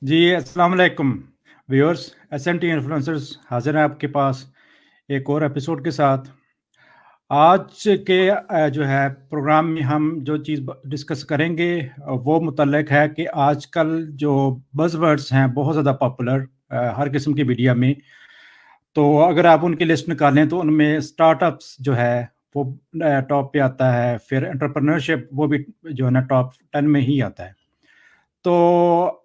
जी, अस्सलाम वालेकुम viewers. SNT influencers हाजिर हैं आपके पास एक और एपिसोड के साथ। आज के जो है प्रोग्राम में हम जो चीज़ डिस्कस करेंगे वो मुतल्लिक है कि आजकल जो बज़वर्ड्स हैं बहुत ज़्यादा पॉपुलर हर किस्म की मीडिया में। तो अगर आप उनकी लिस्ट निकालें तो उनमें स्टार्टअप्स जो है वो टॉप पे आता है, फिर एंटरप्रेन्योरशिप वो भी जो है ना टॉप 10 में ही आता है। तो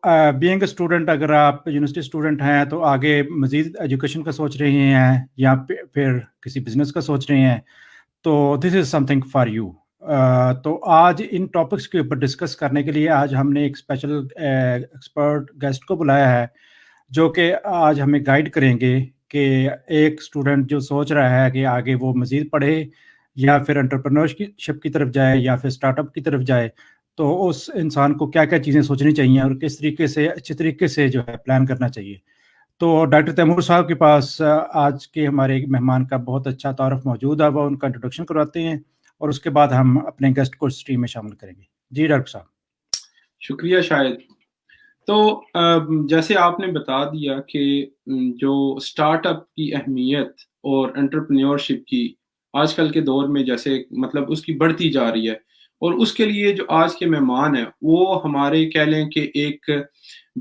बीइंग अ स्टूडेंट, अगर आप यूनिवर्सिटी स्टूडेंट हैं तो आगे मज़ीद एजुकेशन का सोच रहे हैं या फिर किसी बिज़नेस का सोच रहे हैं, तो this is something for you. तो आज इन टॉपिक्स के ऊपर डिस्कस करने के लिए आज हमने एक स्पेशल एक्सपर्ट गेस्ट को बुलाया है, जो कि आज हमें गाइड करेंगे कि एक स्टूडेंट जो सोच रहा है कि आगे वो मज़ीद पढ़े या फिर एंटरप्रेन्योरशिप की तरफ जाए या फिर स्टार्टअप की तरफ जाए, तो उस इंसान को क्या-क्या चीज़ें सोचनी चाहिए और किस तरीके से अच्छे तरीके से जो है प्लान करना चाहिए। तो डॉक्टर तैमूर साहब के पास आज के हमारे एक मेहमान का बहुत अच्छा तारुफ मौजूद है, वो उनका इंट्रोडक्शन करवाते हैं और उसके बाद हम अपने गेस्ट को स्ट्रीम में शामिल करेंगे। जी डॉक्टर साहब। शुक्रिया शायद। तो जैसे आपने बता दिया कि जो स्टार्टअप की अहमियत और एंटरप्रेन्योरशिप की आजकल के दौर में जैसे मतलब उसकी बढ़ती जा रही है और उसके लिए जो आज के मेहमान हैं वो हमारे कह लें कि एक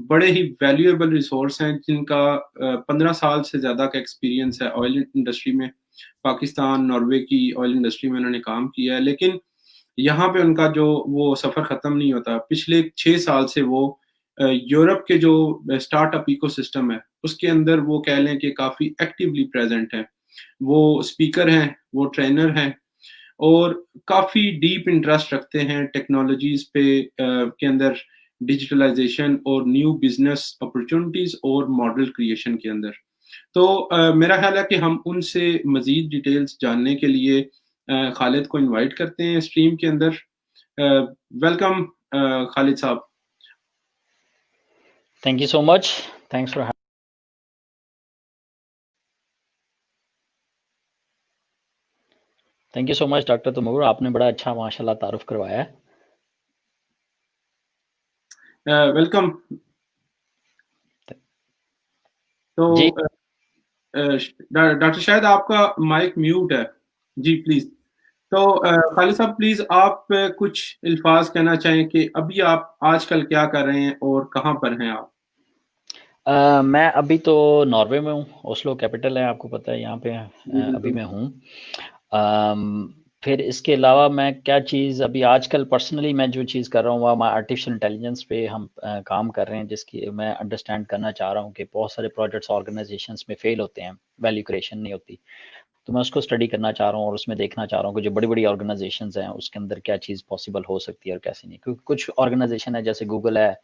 बड़े ही वैल्यूएबल रिसोर्स हैं जिनका 15 साल से ज़्यादा का एक्सपीरियंस है ऑयल इंडस्ट्री में। पाकिस्तान, नॉर्वे की ऑयल इंडस्ट्री में उन्होंने काम किया है, लेकिन यहाँ पे उनका जो वो सफ़र ख़त्म नहीं होता। पिछले 6 साल से वो यूरोप के जो स्टार्टअप इकोसिस्टम है, उसके अंदर वो कह लें कि काफ़ी एक्टिवली प्रेज़ेंट हैं। वो स्पीकर हैं, वो ट्रेनर हैं और काफ़ी डीप इंटरेस्ट रखते हैं टेक्नोलॉजीज़ पे के अंदर डिजिटलाइज़ेशन और न्यू बिज़नेस अपॉर्च्युनिटीज़ और मॉडल क्रिएशन के अंदर। तो मेरा ख़्याल है कि हम उनसे मज़ीद डिटेल्स जानने के लिए खालिद को इनवाइट करते हैं स्ट्रीम के अंदर। वेलकम खालिद साहब। Thank you so much. Thanks for thank you so much doctor Taimur, आपने बड़ा अच्छा माशाल्लाह तारुफ करवाया है। वेलकम। तो जी डॉक्टर शायद आपका माइक म्यूट है। जी प्लीज़। तो खालिद साहब प्लीज़ आप कुछ अल्फ़ाज़ कहना चाहें कि अभी आप आजकल क्या कर रहे हैं और कहाँ पर हैं आप? मैं अभी तो नॉर्वे में हूँ, ओस्लो कैपिटल है, आपको पता है यहाँ पे जी, अभी बिल्कुल। मैं हूँ। फिर इसके अलावा मैं क्या चीज़ अभी आजकल पर्सनली मैं जो चीज़ कर रहा हूँ वो मैं आर्टिफिशियल इंटेलिजेंस पे हम काम कर रहे हैं, जिसकी मैं अंडरस्टैंड करना चाह रहा हूँ कि बहुत सारे प्रोजेक्ट्स ऑर्गेनाइजेशंस में फेल होते हैं, वैल्यू क्रिएशन नहीं होती। तो मैं उसको स्टडी करना चाह रहा हूँ और उसमें देखना चाह रहा हूँ कि जो बड़ी-बड़ी ऑर्गेनाइजेशंस हैं, उसके अंदर क्या चीज़ पॉसिबल हो सकती है और कैसे नहीं। क्योंकि कुछ ऑर्गेनाइजेशन है जैसे गूगल है,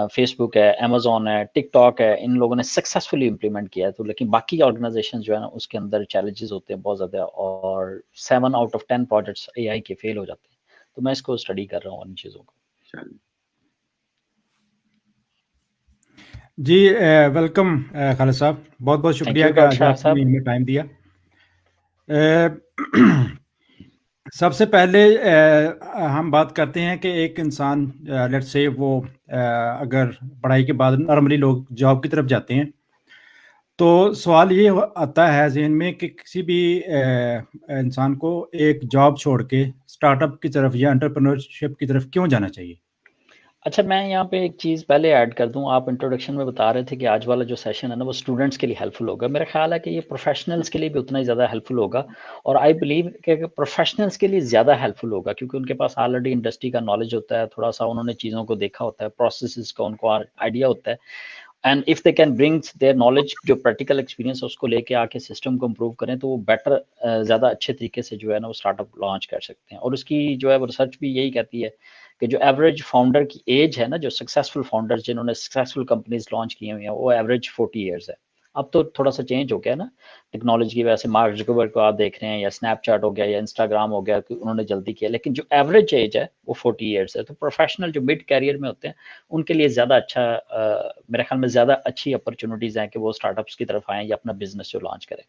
फेसबुक है, अमेज़न है, टिकटॉक है, इन लोगों ने सक्सेसफुली इम्प्लीमेंट किया है। तो लेकिन बाकी ऑर्गेनाइजेशन जो है ना, उसके अंदर चैलेंजेस होते हैं बहुत ज़्यादा और 7 आउट ऑफ 10 प्रोजेक्ट्स एआई के फेल हो जाते हैं। तो मैं इसको स्टडी कर रहा हूँ इन चीज़ों को। चलिए। जी वेलकम खालिद साहब, बहुत-बहुत थैंक शुक्रिया यू कि डॉक्टर आज शाह आपने साहब। हमें टाइम दिया। सबसे पहले हम बात करते हैं कि एक इंसान लेट्स से वो अगर पढ़ाई के बाद नॉर्मली लोग जॉब की तरफ जाते हैं, तो सवाल ये आता है ज़हन में कि किसी भी इंसान को एक जॉब छोड़ के स्टार्टअप की तरफ या एंटरप्रेन्योरशिप की तरफ क्यों जाना चाहिए? अच्छा, मैं यहाँ पे एक चीज़ पहले ऐड कर दूँ। आप इंट्रोडक्शन में बता रहे थे कि आज वाला जो सेशन है ना, वो स्टूडेंट्स के लिए हेल्पफुल होगा। मेरा ख़्याल है कि ये प्रोफ़ेशनल्स के लिए भी उतना ही ज़्यादा हेल्पफुल होगा और आई बिलीव कि प्रोफ़ेशनल्स के लिए ज़्यादा हेल्पफुल होगा क्योंकि उनके पास ऑलरेडी इंडस्ट्री का नॉलेज होता है, थोड़ा-सा उन्होंने चीज़ों को देखा होता है, प्रोसेसेस का उनको आइडिया होता है। And if they can brings their knowledge, जो प्रैक्टिकल एक्सपीरियंस है उसको लेके आके सिस्टम को इम्प्रूव करें, तो वो बेटर ज़्यादा अच्छे तरीके से जो है ना वो स्टार्टअप लॉन्च कर सकते हैं। और उसकी जो है वो रिसर्च भी यही कहती है कि जो एवरेज फाउंडर की एज है ना, जो सक्सेसफुल फाउंडर्स जिन्होंने सक्सेसफुल कंपनीज लॉन्च की हुई हैं, वो एवरेज 40 ईयर्स है। अब तो थोड़ा सा चेंज हो गया ना टेक्नोलॉजी की वजह से। मार्क जुकरबर्ग को आप देख रहे हैं या स्नैपचैट हो गया या इंस्टाग्राम हो गया कि उन्होंने जल्दी किया, लेकिन जो एवरेज एज है वो 40 ईयर्स है। तो प्रोफेशनल जो मिड कैरियर में होते हैं उनके लिए ज़्यादा अच्छा मेरे ख्याल में ज़्यादा अच्छी अपॉर्चुनिटीज़ हैं कि वो स्टार्टअप्स की तरफ आएँ या अपना बिजनेस जो लॉन्च करें।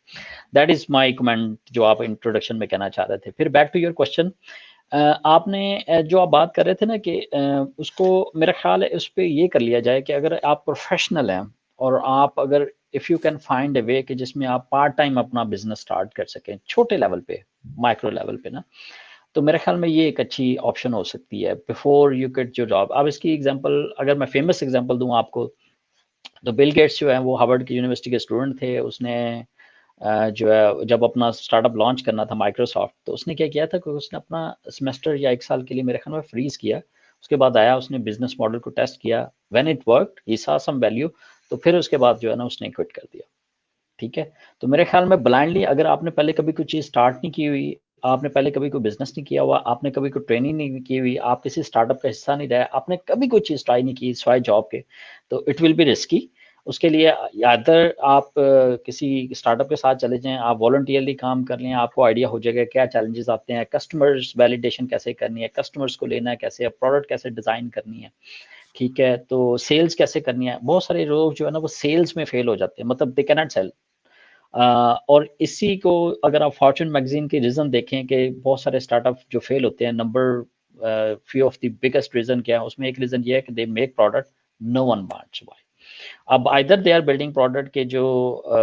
दैट इज़ माय कमेंट जो आप इंट्रोडक्शन में कहना चाह रहे थे। फिर बैक टू योर क्वेश्चन। आपने जो आप बात कर रहे थे ना कि उसको मेरा ख्याल है उस पे ये कर लिया जाए कि अगर आप प्रोफेशनल हैं और आप अगर if you can find a way कि जिसमें आप पार्ट टाइम अपना बिजनेस स्टार्ट कर सकें छोटे लेवल पे, माइक्रो लेवल पे ना, तो मेरे ख्याल में ये एक अच्छी ऑप्शन हो सकती है before you get your job. अब इसकी एग्जांपल अगर मैं फेमस एग्जांपल दूं आपको, तो बिल गेट्स जो है वो हार्वर्ड की यूनिवर्सिटी के स्टूडेंट थे। उसने जो है जब अपना स्टार्टअप लॉन्च करना था माइक्रोसॉफ्ट, तो उसने क्या किया था कि उसने अपना सेमेस्टर या 1 साल के लिए मेरे ख्याल में फ्रीज किया। उसके बाद आया, उसने बिजनेस मॉडल को टेस्ट किया, when it worked he saw some value, तो फिर उसके बाद जो है ना उसने क्विट कर दिया। ठीक है, तो मेरे ख्याल में ब्लाइंडली अगर आपने पहले कभी कोई चीज़ स्टार्ट नहीं की हुई, आपने पहले कभी कोई बिजनेस नहीं किया हुआ, आपने कभी कोई ट्रेनिंग नहीं की हुई, आप किसी स्टार्टअप का हिस्सा नहीं रहे, आपने कभी कोई चीज़ ट्राई नहीं की सिवाय जॉब के, तो इट विल बी रिस्की। उसके लिए अदर आप किसी स्टार्टअप के साथ चले जाएं, आप वॉलंटियरली काम कर लें, आपको आइडिया हो जाएगा क्या चैलेंजेस आते हैं, कस्टमर्स वैलिडेशन कैसे करनी है, कस्टमर्स को लेना है कैसे, प्रोडक्ट कैसे डिज़ाइन करनी है। ठीक है, तो सेल्स कैसे करनी है। बहुत सारे लोग जो है ना वो सेल्स में फेल हो जाते हैं, मतलब दे कैन नॉट सेल। और इसी को अगर आप फॉर्च्यून मैगजीन के रीज़न देखें कि बहुत सारे स्टार्टअप जो फेल होते हैं, number few of the biggest reason क्या है, उसमें एक रीज़न ये है कि they make product no one wants to buy. अब either they are building product के जो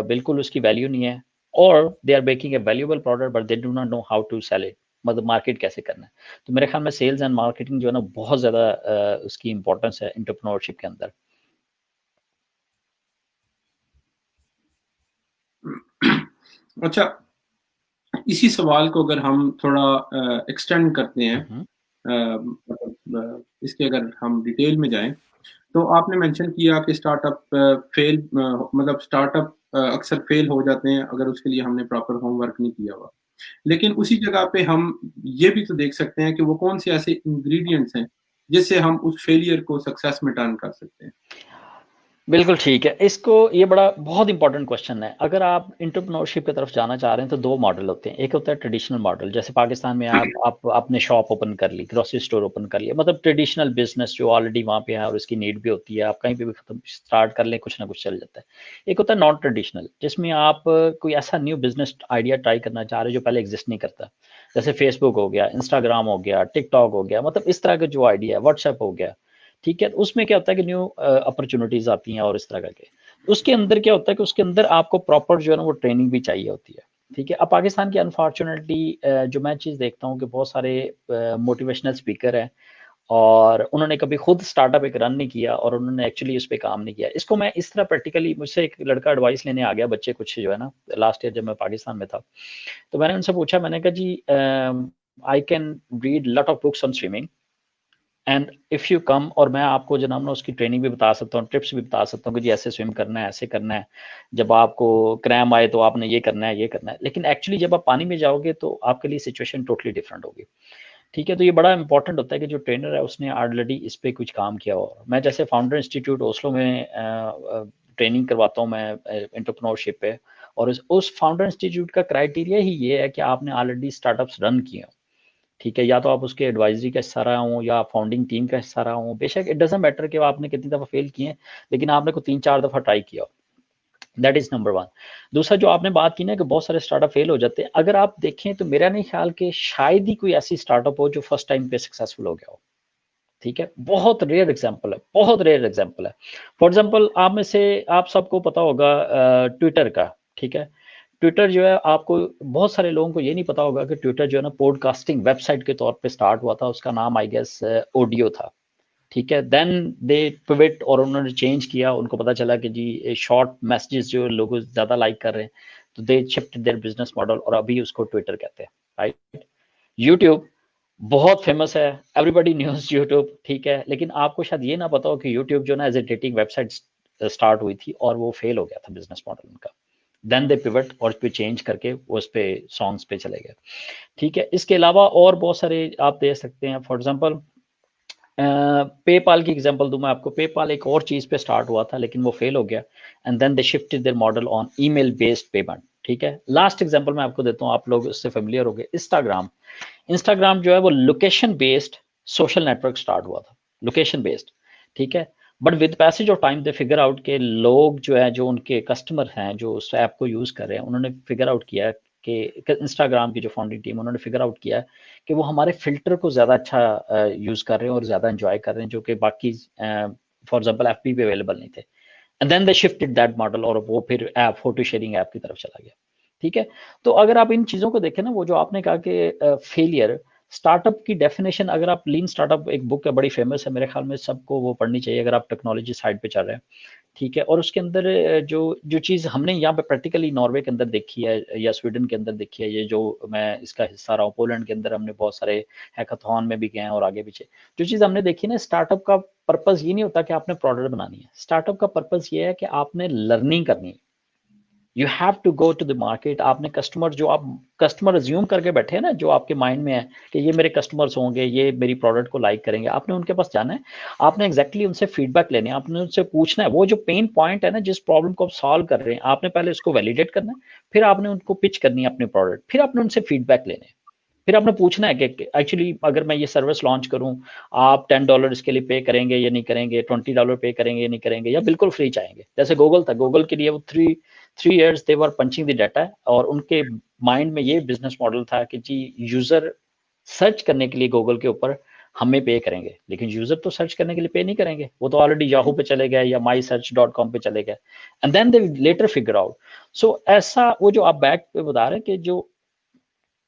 बिल्कुल उसकी वैल्यू नहीं है, और they are making a valuable product but they do not know how to sell it, मतलब मार्केट कैसे करना है। तो मेरे ख्याल में सेल्स एंड मार्केटिंग जो है ना बहुत ज़्यादा उसकी इंपॉर्टेंस है एंटरप्रेन्योरशिप के अंदर। अच्छा, इसी सवाल को अगर हम थोड़ा एक्सटेंड करते हैं, हम्म, मतलब इसके अगर हम डिटेल में जाएं, तो आपने मेंशन किया कि स्टार्टअप मतलब स्टार्टअप अक्सर फेल हो जाते हैं अगर उसके लिए हमने प्रॉपर होमवर्क नहीं किया हुआ। लेकिन उसी जगह पे हम ये भी तो देख सकते हैं कि वो कौन से ऐसे इंग्रेडिएंट्स हैं जिससे हम उस फेलियर को सक्सेस में टर्न कर सकते हैं। बिल्कुल ठीक है। इसको ये बड़ा बहुत इंपॉर्टेंट क्वेश्चन है। अगर आप एंटरप्रेन्योरशिप की तरफ जाना चाह रहे हैं तो 2 मॉडल होते हैं। एक होता है ट्रेडिशनल मॉडल, जैसे पाकिस्तान में आप आपने शॉप ओपन कर ली, ग्रोसरी स्टोर ओपन कर लिया, मतलब ट्रेडिशनल बिज़नेस जो ऑलरेडी वहाँ पे है और उसकी नीड भी होती है, आप कहीं पे भी खत्म स्टार्ट कर लें, कुछ ना कुछ चल जाता है। एक होता है नॉन ट्रेडिशनल, जिसमें आप कोई ऐसा न्यू बिज़नेस आइडिया ट्राई करना चाह रहे हो जो पहले एग्ज़िस्ट नहीं करता। जैसे फेसबुक हो गया, इंस्टाग्राम हो गया, टिकटॉक हो गया, मतलब इस तरह का जो आइडिया है, व्हाट्सएप हो गया। ठीक है, तो उसमें क्या होता है कि न्यू अपॉर्चुनिटीज़ आती हैं और इस तरह के। उसके अंदर क्या होता है कि उसके अंदर आपको प्रॉपर जो है ना वो ट्रेनिंग भी चाहिए होती है। ठीक है, अब पाकिस्तान की अनफॉर्चुनेटली जो मैं चीज़ देखता हूँ कि बहुत सारे मोटिवेशनल स्पीकर हैं और उन्होंने कभी खुद स्टार्टअप एक रन नहीं किया और उन्होंने एक्चुअली उस पे काम नहीं किया। इसको मैं इस तरह प्रैक्टिकली, मुझसे एक लड़का एडवाइस लेने आ गया, बच्चे कुछ जो है ना, लास्ट ईयर जब मैं पाकिस्तान में था, तो मैंने उनसे पूछा, मैंने कहा जी I can read lot of books on swimming and if you come, और मैं आपको जनाब ना उसकी ट्रेनिंग भी बता सकता हूँ, टिप्स भी बता सकता हूँ कि जी ऐसे स्विम करना है, ऐसे करना है, जब आपको क्रैम आए तो आपने ये करना है, ये करना है। लेकिन एक्चुअली जब आप पानी में जाओगे तो आपके लिए सिचुएशन टोटली डिफरेंट होगी। ठीक है, तो ये बड़ा इंपॉर्टेंट होता है कि जो ट्रेनर है उसने ऑलरेडी इस पे कुछ काम किया हो। मैं जैसे फाउंडर इंस्टीट्यूट ओस्लो में ट्रेनिंग करवाता हूँ मैं एंटरप्रेन्योरशिप पे, और उस फाउंडर इंस्टीट्यूट का क्राइटेरिया ही ये है कि आपने ऑलरेडी स्टार्टअप्स रन किए हों। ठीक है, या तो आप उसके एडवाइजरी का हिस्सा रहा हूँ या फाउंडिंग टीम का हिस्सा रहा हूँ, बेशक इट डजेंट मैटर कि आपने कितनी दफ़ा फेल किए हैं, लेकिन आपने को 3-4 दफ़ा ट्राई किया। That is number 1। दूसरा जो आपने बात की ना कि बहुत सारे स्टार्टअप फेल हो जाते हैं, अगर आप देखें तो मेरा नहीं ख्याल कि शायद ही कोई ऐसी स्टार्टअप हो जो फर्स्ट टाइम पे सक्सेसफुल हो गया हो। ठीक है, बहुत रेयर एग्जाम्पल है, बहुत रेयर एग्जाम्पल है। फॉर एग्जाम्पल आप में से आप सबको पता होगा ट्विटर का। ठीक है, ट्विटर जो है, आपको बहुत सारे लोगों को ये नहीं पता होगा कि ट्विटर जो है ना पॉडकास्टिंग वेबसाइट के तौर पे स्टार्ट हुआ था। उसका नाम आई गेस ऑडियो था। ठीक है, देन दे पिवट और उन्होंने चेंज किया, उनको पता चला कि जी शॉर्ट मैसेजेस जो लोग ज़्यादा लाइक कर रहे हैं, तो दे शिफ्टेड देयर बिजनेस मॉडल और अभी उसको ट्विटर कहते हैं। राइट, यूट्यूब बहुत फेमस है, एवरीबॉडी न्यूज़ यूट्यूब। ठीक है, लेकिन आपको शायद ये ना पता हो कि यूट्यूब जो ना as a dating website start हुई थी और वो फेल हो गया था बिजनेस मॉडल उनका। देन दे पिवट और पे चेंज करके वो उस पे सॉन्ग्स पे चले गए। ठीक है, इसके अलावा और बहुत सारे आप दे सकते हैं। फॉर एग्जांपल पेपाल की एग्जांपल दूं मैं आपको। पेपाल एक और चीज़ पे स्टार्ट हुआ था लेकिन वो फेल हो गया, and then they shifted their model on email based payment. ठीक है, लास्ट एग्जांपल मैं आपको देता हूँ, आप लोग इससे फेमिलियर हो गए, इंस्टाग्राम। इंस्टाग्राम जो है वो location based social network start हुआ था, लोकेशन बेस्ड। ठीक है, but with passage of time they figure out के लोग जो है, जो उनके कस्टमर हैं जो उस ऐप को यूज़ कर रहे हैं, उन्होंने फिगर आउट किया कि इंस्टाग्राम की जो फाउंडिंग टीम उन्होंने फिगर आउट किया है कि वो हमारे फिल्टर को ज़्यादा अच्छा यूज़ कर रहे हैं और ज़्यादा एंजॉय कर रहे हैं, जो कि बाकी फॉर एग्जांपल एफबी पे अवेलेबल नहीं थे। And then they shifted that model और वो फिर ऐप फोटो शेयरिंग ऐप की तरफ चला गया। ठीक है, तो अगर आप इन चीज़ों को देखें ना, वो जो आपने कहा कि फेलियर स्टार्टअप की डेफिनेशन, अगर आप लीन स्टार्टअप एक बुक है बड़ी फेमस है, मेरे ख्याल में सबको वो पढ़नी चाहिए अगर आप टेक्नोलॉजी साइड पे चल रहे हैं। ठीक है, और उसके अंदर जो जो चीज़ हमने यहाँ पे प्रैक्टिकली नॉर्वे के अंदर देखी है या स्वीडन के अंदर देखी है, ये जो मैं इसका हिस्सा रहा हूँ, पोलैंड के अंदर हमने बहुत सारे हैकाथॉन में भी गए हैं और आगे पीछे जो चीज़ हमने देखी ना, स्टार्टअप का पर्पस ये नहीं होता कि आपने प्रोडक्ट बनानी है। स्टार्टअप का पर्पस ये है कि आपने लर्निंग करनी है। You have to go to the market. आपने कस्टमर, जो आप कस्टमर अज्यूम करके बैठे हैं ना, जो आपके माइंड में है कि ये मेरे कस्टमर्स होंगे, ये मेरी प्रोडक्ट को लाइक करेंगे, आपने उनके पास जाना है, आपने एग्जैक्टली उनसे फीडबैक लेने हैं, आपने उनसे पूछना है वो जो पेन पॉइंट है ना, जिस प्रॉब्लम को आप सॉल्व कर रहे हैं, आपने पहले उसको वैलिडेट करना है, फिर आपने उनको पिच करनी है अपनी प्रोडक्ट, फिर आपने उनसे फीडबैक लेने हैं, फिर आपने पूछना है कि एक्चुअली अगर मैं ये सर्विस लॉन्च करूं, आप $10 इसके लिए पे करेंगे या नहीं करेंगे, $20 पे करेंगे या नहीं करेंगे, या बिल्कुल फ्री चाहेंगे। जैसे गूगल था, गूगल के लिए वो three years they were punching the data, और उनके माइंड में ये बिजनेस मॉडल था कि जी यूजर सर्च करने के लिए गूगल के ऊपर हमें पे करेंगे, लेकिन यूजर तो सर्च करने के लिए पे नहीं करेंगे, वो तो ऑलरेडी याहू पे चले गए या mysearch.com पे चले गए, and then they later figure out. So ऐसा वो जो आप बैक पे बता रहे हैं कि जो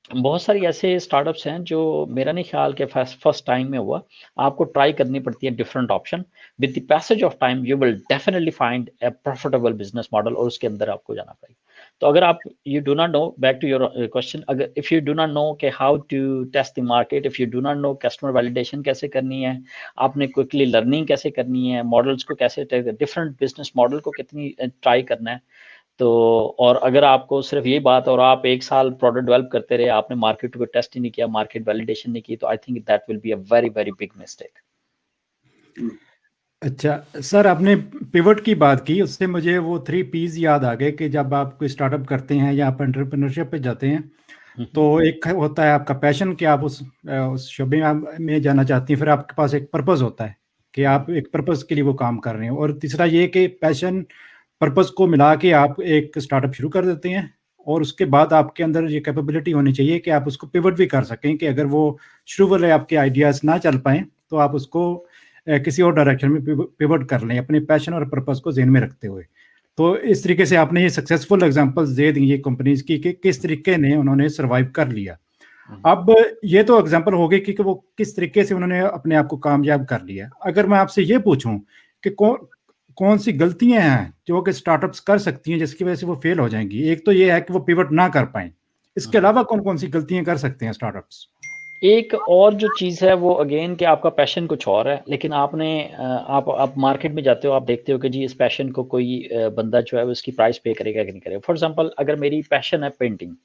बहुत सारी ऐसे स्टार्टअप्स हैं जो मेरा नहीं ख्याल कि फर्स्ट टाइम में हुआ, आपको ट्राई करनी पड़ती है different option. With the passage of time you will definitely find a profitable business model, और उसके अंदर आपको जाना पड़ेगा। तो अगर आप you do not know, back to your question, अगर if you do not know कि how to test the market, if you do not know customer validation कैसे करनी है, आपने क्विकली लर्निंग कैसे करनी है, मॉडल्स को कैसे, डिफरेंट बिजनेस मॉडल को कितनी ट्राई करना है, तो और अगर आपको सिर्फ यही बात, और आप 1 साल प्रोडक्ट डेवलप करते रहे, आपने मार्केट को टेस्ट ही नहीं किया, मार्केट वैलिडेशन नहीं की, तो I think that will be a very very big mistake. अच्छा सर, आपने पिवट की बात की, उससे मुझे वो 3 पीज याद आ गए कि जब आप कोई स्टार्टअप करते हैं या आप एंटरप्रेन्योरशिप पे जाते हैं, तो एक होता है आपका पैशन कि आप उस शोबे में जाना चाहती हैं, फिर आपके पास एक पर्पस होता है कि आप एक पर्पस के लिए वो काम कर रहे हैं, और तीसरा ये कि पैशन पर्पस को मिला के आप एक स्टार्टअप शुरू कर देते हैं, और उसके बाद आपके अंदर ये कैपेबिलिटी होनी चाहिए कि आप उसको पिवट भी कर सकें, कि अगर वो शुरू वाले आपके आइडियाज ना चल पाएँ तो आप उसको किसी और डायरेक्शन में पिवट कर लें, अपने पैशन और पर्पस को ज़हन में रखते हुए। तो इस तरीके से आपने ये सक्सेसफुल एग्जांपल्स दे दी ये कंपनीज़ की कि किस तरीके ने उन्होंने सर्वाइव कर लिया। अब ये तो एग्जांपल हो गए कि वो किस तरीके से उन्होंने अपने आप को कामयाब कर लिया। अगर मैं आपसे ये पूछूं कि कौन सी गलतियां हैं जो कि स्टार्टअप्स कर सकती हैं जिसकी वजह से वो फेल हो जाएंगी। एक तो ये है कि वो पिवट ना कर पाए, इसके अलावा कौन कौन सी गलतियां कर सकते हैं स्टार्टअप्स? एक और जो चीज़ है वो अगेन कि आपका पैशन कुछ और है, लेकिन आपने आप मार्केट में जाते हो, आप देखते हो कि जी इस पैशन को कोई बंदा जो है वो इसकी प्राइस पे करेगा कि नहीं करेगा। फॉर एग्जांपल अगर मेरी पैशन है पेंटिंग,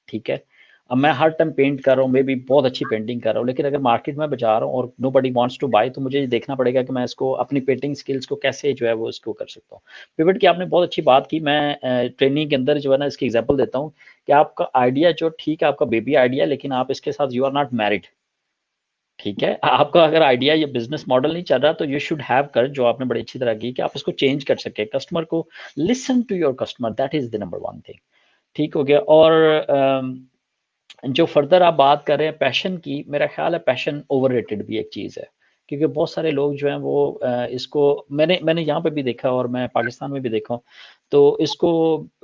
ठीक है, अब मैं हर टाइम पेंट कर रहा हूँ, मैं भी बहुत अच्छी पेंटिंग कर रहा हूँ, लेकिन अगर मार्केट में बचा रहा हूँ और nobody wants to buy, तो मुझे ये देखना पड़ेगा कि मैं इसको अपनी पेंटिंग स्किल्स को कैसे जो है वो इसको कर सकता हूँ। पिवट की आपने बहुत अच्छी बात की, मैं ट्रेनिंग के अंदर जो है ना इसकी एग्जाम्पल देता हूँ कि आपका आइडिया जो ठीक है, आपका बेबी आइडिया, लेकिन आप इसके साथ यू आर नॉट मैरिड। ठीक है, आपका अगर आइडिया या बिजनेस मॉडल नहीं चल रहा, तो यू शुड हैव कर, जो आपने बड़ी अच्छी तरह की, कि आप इसको चेंज कर सके, कस्टमर को listen to your customer, that is the number one thing. ठीक हो गया। और जो फर्दर आप बात कर रहे हैं पैशन की, मेरा ख्याल है पैशन ओवररेटेड भी एक चीज़ है, क्योंकि बहुत सारे लोग जो हैं वो इसको, मैंने यहाँ पे भी देखा और मैं पाकिस्तान में भी देखा हूँ, तो इसको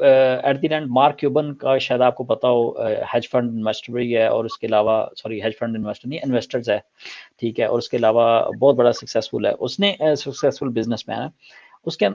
at the end mark Cuban का शायद आपको पता हो, हेज फंड इन्वेस्टर भी है, और उसके अलावा सॉरी हेज फंड इन्वेस्टर नहीं, इन्वेस्टर्स है, ठीक है, और उसके अलावा बहुत बड़ा सक्सेसफुल है, उसने सक्सेसफुल बिजनेसमैन है,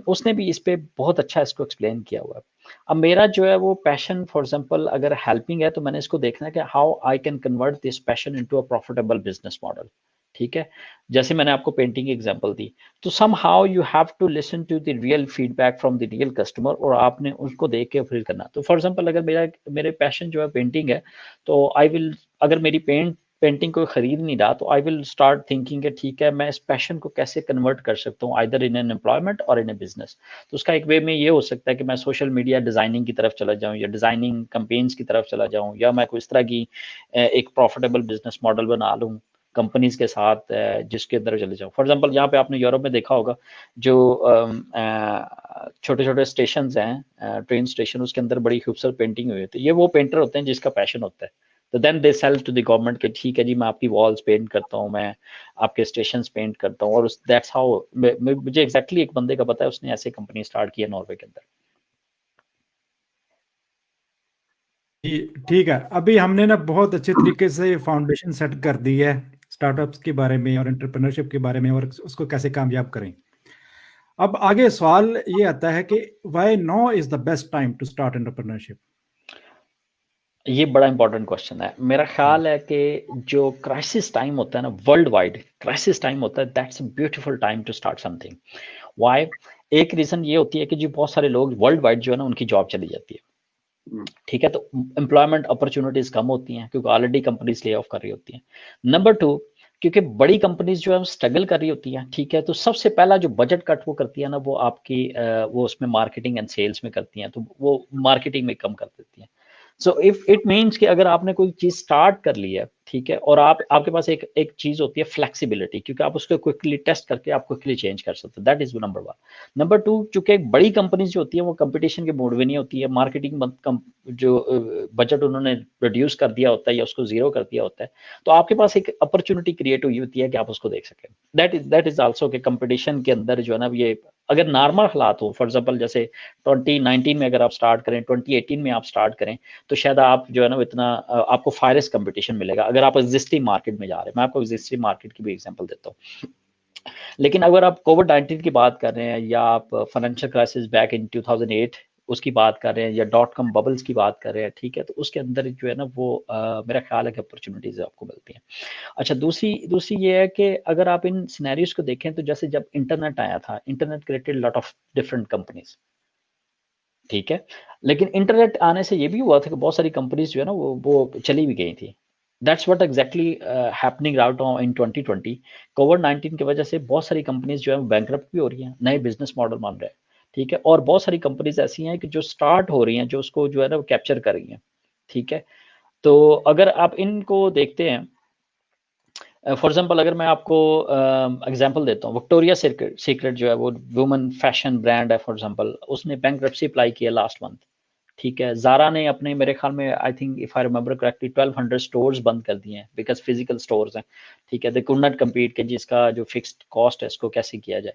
उसने भी इस पे बहुत अच्छा इसको एक्सप्लेन किया हुआ है। अब मेरा जो है वो पैशन, फॉर एग्जांपल अगर हेल्पिंग है, तो मैंने इसको देखना है कि how I can convert this passion into a profitable business model. ठीक है, जैसे मैंने आपको पेंटिंग की एग्जांपल दी, तो somehow you have to listen to the real feedback from the real customer, और आपने उसको देख के फिर करना। तो फॉर एग्जांपल अगर मेरे पैशन जो है पेंटिंग है, तो आई विल, अगर मेरी पेंटिंग कोई खरीद नहीं रहा, तो आई विल स्टार्ट थिंकिंग कि ठीक है, मैं इस पैशन को कैसे कन्वर्ट कर सकता हूँ, आइदर इन एन एम्प्लॉयमेंट और इन ए बिजनेस। तो उसका एक वे में ये हो सकता है कि मैं सोशल मीडिया डिजाइनिंग की तरफ चला जाऊँ, या डिजाइनिंग कैंपेन्स की तरफ चला जाऊँ, या मैं कोई इस तरह की एक प्रॉफिटेबल बिजनेस मॉडल बना लूँ, कंपनीज के साथ जिसके अंदर चले जाओ। फॉर एग्जांपल यहाँ पे आपने यूरोप में देखा होगा जो छोटे छोटे स्टेशन हैं, ट्रेन स्टेशन, उसके अंदर बड़ी खूबसूरत पेंटिंग हुई होती है। ये वो पेंटर होते हैं जिसका पैशन होता है, तो then they sell to the government कि ठीक है जी मैं आपकी वॉल्स पेंट करता हूँ, मैं आपके स्टेशंस पेंट करता हूँ। और दैट्स हाउ मुझे एग्जैक्टली एक बंदे का पता है, उसने ऐसे कंपनी स्टार्ट की है नॉर्वे के अंदर। ठीक है, अभी हमने ना बहुत अच्छे तरीके से फाउंडेशन सेट कर दी है स्टार्टअप्स के बारे में और एंटरप्रेन्योरशिप के बारे में और उसको कैसे कामयाब करें। अब आगे सवाल ये आता है कि why now is the best time to start entrepreneurship. ये बड़ा इंपॉर्टेंट क्वेश्चन है। मेरा ख्याल है कि जो क्राइसिस टाइम होता है ना, वर्ल्ड वाइड क्राइसिस टाइम होता है, that's a beautiful time to start something. Why? एक रीजन ये होती है कि जो बहुत सारे लोग वर्ल्ड वाइड जो है ना उनकी जॉब चली जाती है, ठीक है, तो एम्प्लॉयमेंट अपॉर्चुनिटीज कम होती हैं क्योंकि ऑलरेडी कंपनीज ले ऑफ कर रही होती हैं। नंबर 2, क्योंकि बड़ी कंपनीज जो है स्ट्रगल कर रही होती हैं, ठीक है, तो सबसे पहला जो बजट कट वो करती है ना, वो आपकी वो उसमें मार्केटिंग एंड सेल्स में करती हैं, तो वो मार्केटिंग में कम कर देती हैं। सो इफ इट मीन्स कि अगर आपने कोई चीज स्टार्ट कर ली है, ठीक है, और आपके पास एक एक चीज होती है फ्लेक्सिबिलिटी, क्योंकि आप उसको क्विकली टेस्ट करके आप क्विकली चेंज कर सकते हो, दैट इज नंबर 1। नंबर 2, चूंकि एक बड़ी कंपनीज जो होती है वो कंपटीशन के मोड में नहीं होती है, मार्केटिंग जो बजट उन्होंने रिड्यूस कर दिया होता है या उसको जीरो कर दिया होता है, तो आपके पास एक अपॉर्चुनिटी क्रिएट हुई होती है कि आप उसको देख सकें। दैट इज आल्सो कि कंपटीशन के अंदर जो है ना, ये अगर नॉर्मल हालात हो, फॉर एग्जाम्पल जैसे 2019 में अगर आप स्टार्ट करें, 2018 में आप स्टार्ट करें, तो शायद आप जो है ना इतना आपको फायरेस्ट कंपटीशन मिलेगा अगर आप एग्जिस्टिंग मार्केट में जा रहे हैं। मैं आपको एग्जिस्टिंग मार्केट की भी एग्जांपल देता हूँ। लेकिन अगर आप कोविड-19 की बात कर रहे हैं या आप फाइनेंशियल क्राइसिस बैक इन 2008 उसकी बात कर रहे हैं या .com बबल्स की बात कर रहे हैं, ठीक है, तो उसके अंदर जो है ना वो मेरा ख्याल है कि अपॉर्चुनिटीज आपको मिलती हैं। अच्छा, दूसरी दूसरी ये है कि अगर आप इन सिनेरियोज को देखें, तो जैसे जब इंटरनेट आया था, internet created lot of different companies, ठीक है, लेकिन इंटरनेट आने से ये भी हुआ था कि बहुत सारी कंपनीज जो है ना वो चली भी गई थी। दैट्स व्हाट एग्जैक्टली हैपनिंग राउट इन 2020। कोविड-19 की वजह से बहुत सारी कंपनीज जो है बैंकरप्ट भी हो रही हैं, नए बिजनेस मॉडल मान रहे हैं, ठीक है, और बहुत सारी कंपनीज ऐसी हैं कि जो स्टार्ट हो रही हैं, जो उसको जो है ना वो कैप्चर कर रही हैं, ठीक है। तो अगर आप इनको देखते हैं, फॉर एग्जाम्पल अगर मैं आपको एग्जाम्पल देता हूँ, विक्टोरिया सीक्रेट जो है वो वुमेन फैशन ब्रांड है, फॉर एग्जाम्पल उसने बैंकरप्सी अप्लाई किया लास्ट मंथ, ठीक है। ज़ारा ने अपने मेरे ख्याल में I think if I remember correctly 1200 stores बंद कर दिए हैं बिकॉज फिजिकल स्टोर्स हैं, ठीक है, दे कुड नॉट कम्पीट के जिसका जो फिक्स्ड कॉस्ट है इसको कैसे किया जाए,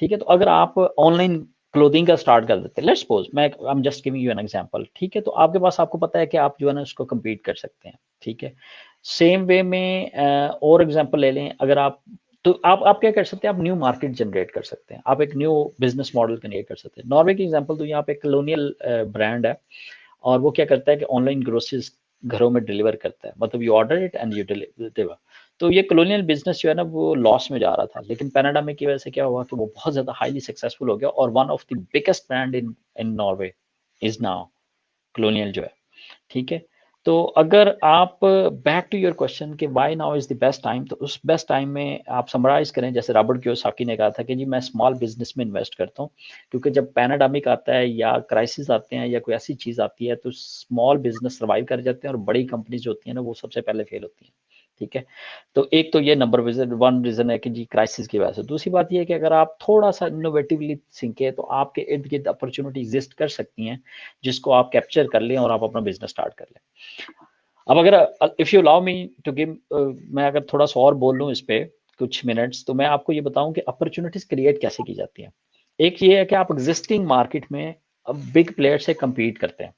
ठीक है। तो अगर आप ऑनलाइन क्लोथिंग का स्टार्ट कर देते हैं, लेट्स सपोज मैं I am just giving you an example, ठीक है, तो आपके पास आपको पता है कि आप जो है ना उसको कम्पीट कर सकते हैं, ठीक है। सेम वे में और एग्जांपल ले लें, अगर आप तो आप क्या कर सकते हैं, आप न्यू मार्केट जनरेट कर सकते हैं, आप एक न्यू बिजनेस मॉडल क्रिएट कर सकते हैं। नॉर्वे की एग्जांपल तो यहाँ पे कॉलोनियल ब्रांड है, और वो क्या करता है कि ऑनलाइन ग्रोसरीज घरों में डिलीवर करता है, मतलब you order it and you deliver. तो ये कॉलोनियल बिजनेस जो है ना वो लॉस में जा रहा था, लेकिन पैनाडेमिक की वजह से क्या हुआ कि वो बहुत ज्यादा हाईली सक्सेसफुल हो गया, और one of the biggest brand in in Norway is now colonial जो है, ठीक है। तो अगर आप बैक टू योर क्वेश्चन कि why now is the best time, तो उस बेस्ट टाइम में आप समराइज करें, जैसे रॉबर्ट कियोसाकी ने कहा था कि जी मैं स्मॉल बिजनेस में इन्वेस्ट करता हूँ, क्योंकि जब पैनाडेमिक आता है या क्राइसिस आते हैं या कोई ऐसी चीज़ आती है, तो स्मॉल बिजनेस सर्वाइव कर जाते हैं और बड़ी कंपनीज जो होती हैं ना वो सबसे पहले फेल होती हैं, ठीक है। तो एक तो ये नंबर वन रीजन है कि जी क्राइसिस की वजह से। दूसरी बात ये है कि अगर आप थोड़ा सा इनोवेटिवली सीखें तो आपके इर्द गिर्द अपॉर्चुनिटी एग्जिस्ट कर सकती हैं, जिसको आप कैप्चर कर लें और आप अपना बिजनेस स्टार्ट कर लें। अब अगर if you allow me to give, मैं अगर थोड़ा सा और बोल लूँ इस पे कुछ मिनट्स, तो मैं आपको ये बताऊं कि अपॉर्चुनिटीज क्रिएट कैसे की जाती हैं। एक ये है कि आप एग्जिस्टिंग मार्केट में बिग प्लेयर से compete करते हैं,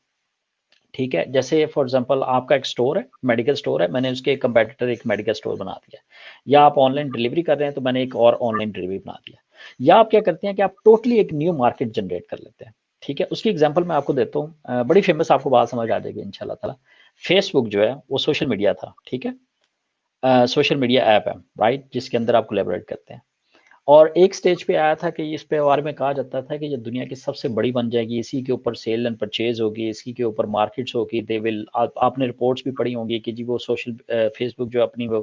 ठीक है। जैसे फॉर एग्जांपल आपका एक स्टोर है, मेडिकल स्टोर है, मैंने उसके एक कंपेटिटर एक मेडिकल स्टोर बना दिया, या आप ऑनलाइन डिलीवरी कर रहे हैं तो मैंने एक और ऑनलाइन डिलीवरी बना दिया, या आप क्या करते हैं कि आप टोटली एक न्यू मार्केट जनरेट कर लेते हैं, ठीक है। उसकी एग्जांपल मैं आपको देता हूँ, बड़ी फेमस, आपको बात समझ आ जाएगी इंशाल्लाह ताला। फेसबुक जो है वो सोशल मीडिया था, ठीक है, सोशल मीडिया ऐप है, राइट, जिसके अंदर आप कोलैबोरेट करते हैं, और एक स्टेज पे आया था कि इस पे बारे में कहा जाता था कि ये दुनिया की सबसे बड़ी बन जाएगी, इसी के ऊपर सेल एंड परचेज होगी, इसी के ऊपर मार्केट्स होगी, दे विल, आपने रिपोर्ट्स भी पढ़ी होंगी कि जी वो सोशल फेसबुक जो अपनी वो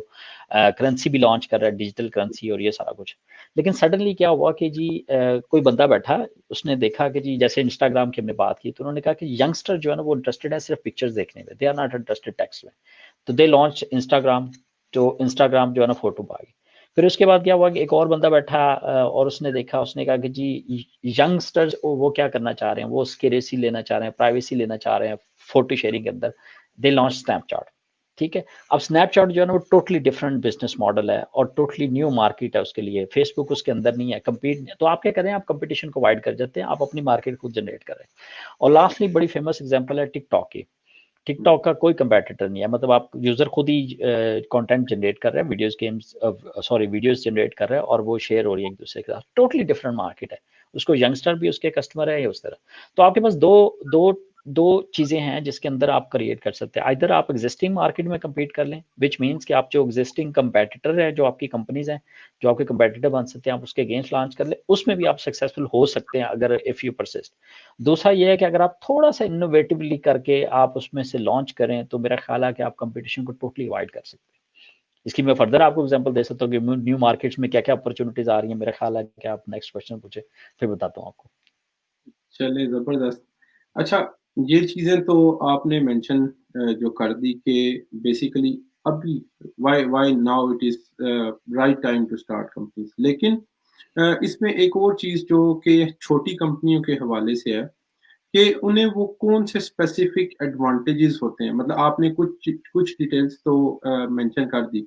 करेंसी भी लॉन्च कर रहा है, डिजिटल करेंसी और ये सारा कुछ। लेकिन सडनली क्या हुआ कि जी कोई बंदा बैठा, उसने देखा कि जी जैसे इंस्टाग्राम की हमने बात की, तो उन्होंने कहा कि यंगस्टर जो है ना वो इंटरेस्टेड है सिर्फ पिक्चर्स देखने में, they are not interested text में, तो दे लॉन्च इंस्टाग्राम, जो इंस्टाग्राम जो है ना फोटो पा गई। फिर उसके बाद क्या हुआ कि एक और बंदा बैठा और उसने देखा, उसने कहा कि जी यंगस्टर्स वो क्या करना चाह रहे हैं, वो स्केरेसी लेना चाह रहे हैं, प्राइवेसी लेना चाह रहे हैं फोटो शेयरिंग के अंदर। दे लॉन्च स्नैपचैट, ठीक है। अब स्नैपचैट जो है ना वो टोटली डिफरेंट बिजनेस मॉडल है और टोटली न्यू मार्केट है उसके लिए। फेसबुक उसके अंदर नहीं है, कम्पीट, तो आप क्या करें, आप कंपटीशन को अवॉइड कर जाते हैं, आप अपनी मार्केट खुद जनरेट कर रहे हैं। और लास्टली बड़ी फेमस एग्जांपल है टिकटॉक की। टिकटॉक का कोई कंपेटिटर नहीं है, मतलब आप यूजर खुद ही कंटेंट जनरेट कर रहे हैं, videos games sorry videos generate कर रहे हैं और वो शेयर हो रही है एक दूसरे के साथ। टोटली डिफरेंट मार्केट है, उसको यंगस्टर भी उसके कस्टमर है या उस तरह। तो आपके पास दो दो दो चीजें हैं जिसके अंदर आप क्रिएट कर सकते हैं। आइदर आप एग्जिस्टिंग मार्केट में कम्पीट कर लें, विच मीन्स कि आप जो एग्जिस्टिंग कंपेटिटर है, जो आपकी कंपनीज हैं, जो आपके कंपेटिटर बन सकते हैं, आप उसके अगेंस्ट लॉन्च कर ले, उसमें भी आप सक्सेसफुल हो सकते हैं अगर इफ यू परसिस्ट। दूसरा ये है कि अगर आप थोड़ा सा इनोवेटिवली करके आप उसमें से लॉन्च करें तो मेरा ख्याल है कि आप कंपटीशन को टोटली अवॉइड कर सकते हैं। इसकी मैं फर्दर आपको एग्जांपल दे सकता हूँ कि न्यू मार्केट्स में क्या क्या अपॉर्चुनिटीज आ रही हैं। मेरा ख्याल है कि आप नेक्स्ट क्वेश्चन पूछे, फिर बताता हूँ आपको। चलिए ज़बरदस्त। अच्छा, ये चीज़ें तो आपने मेंशन जो कर दी कि बेसिकली अभी why now it is right time to start companies. लेकिन इसमें एक और चीज़ जो कि छोटी कंपनियों के हवाले से है कि उन्हें वो कौन से स्पेसिफिक एडवांटेजेस होते हैं? मतलब आपने कुछ डिटेल्स तो मेंशन कर दी।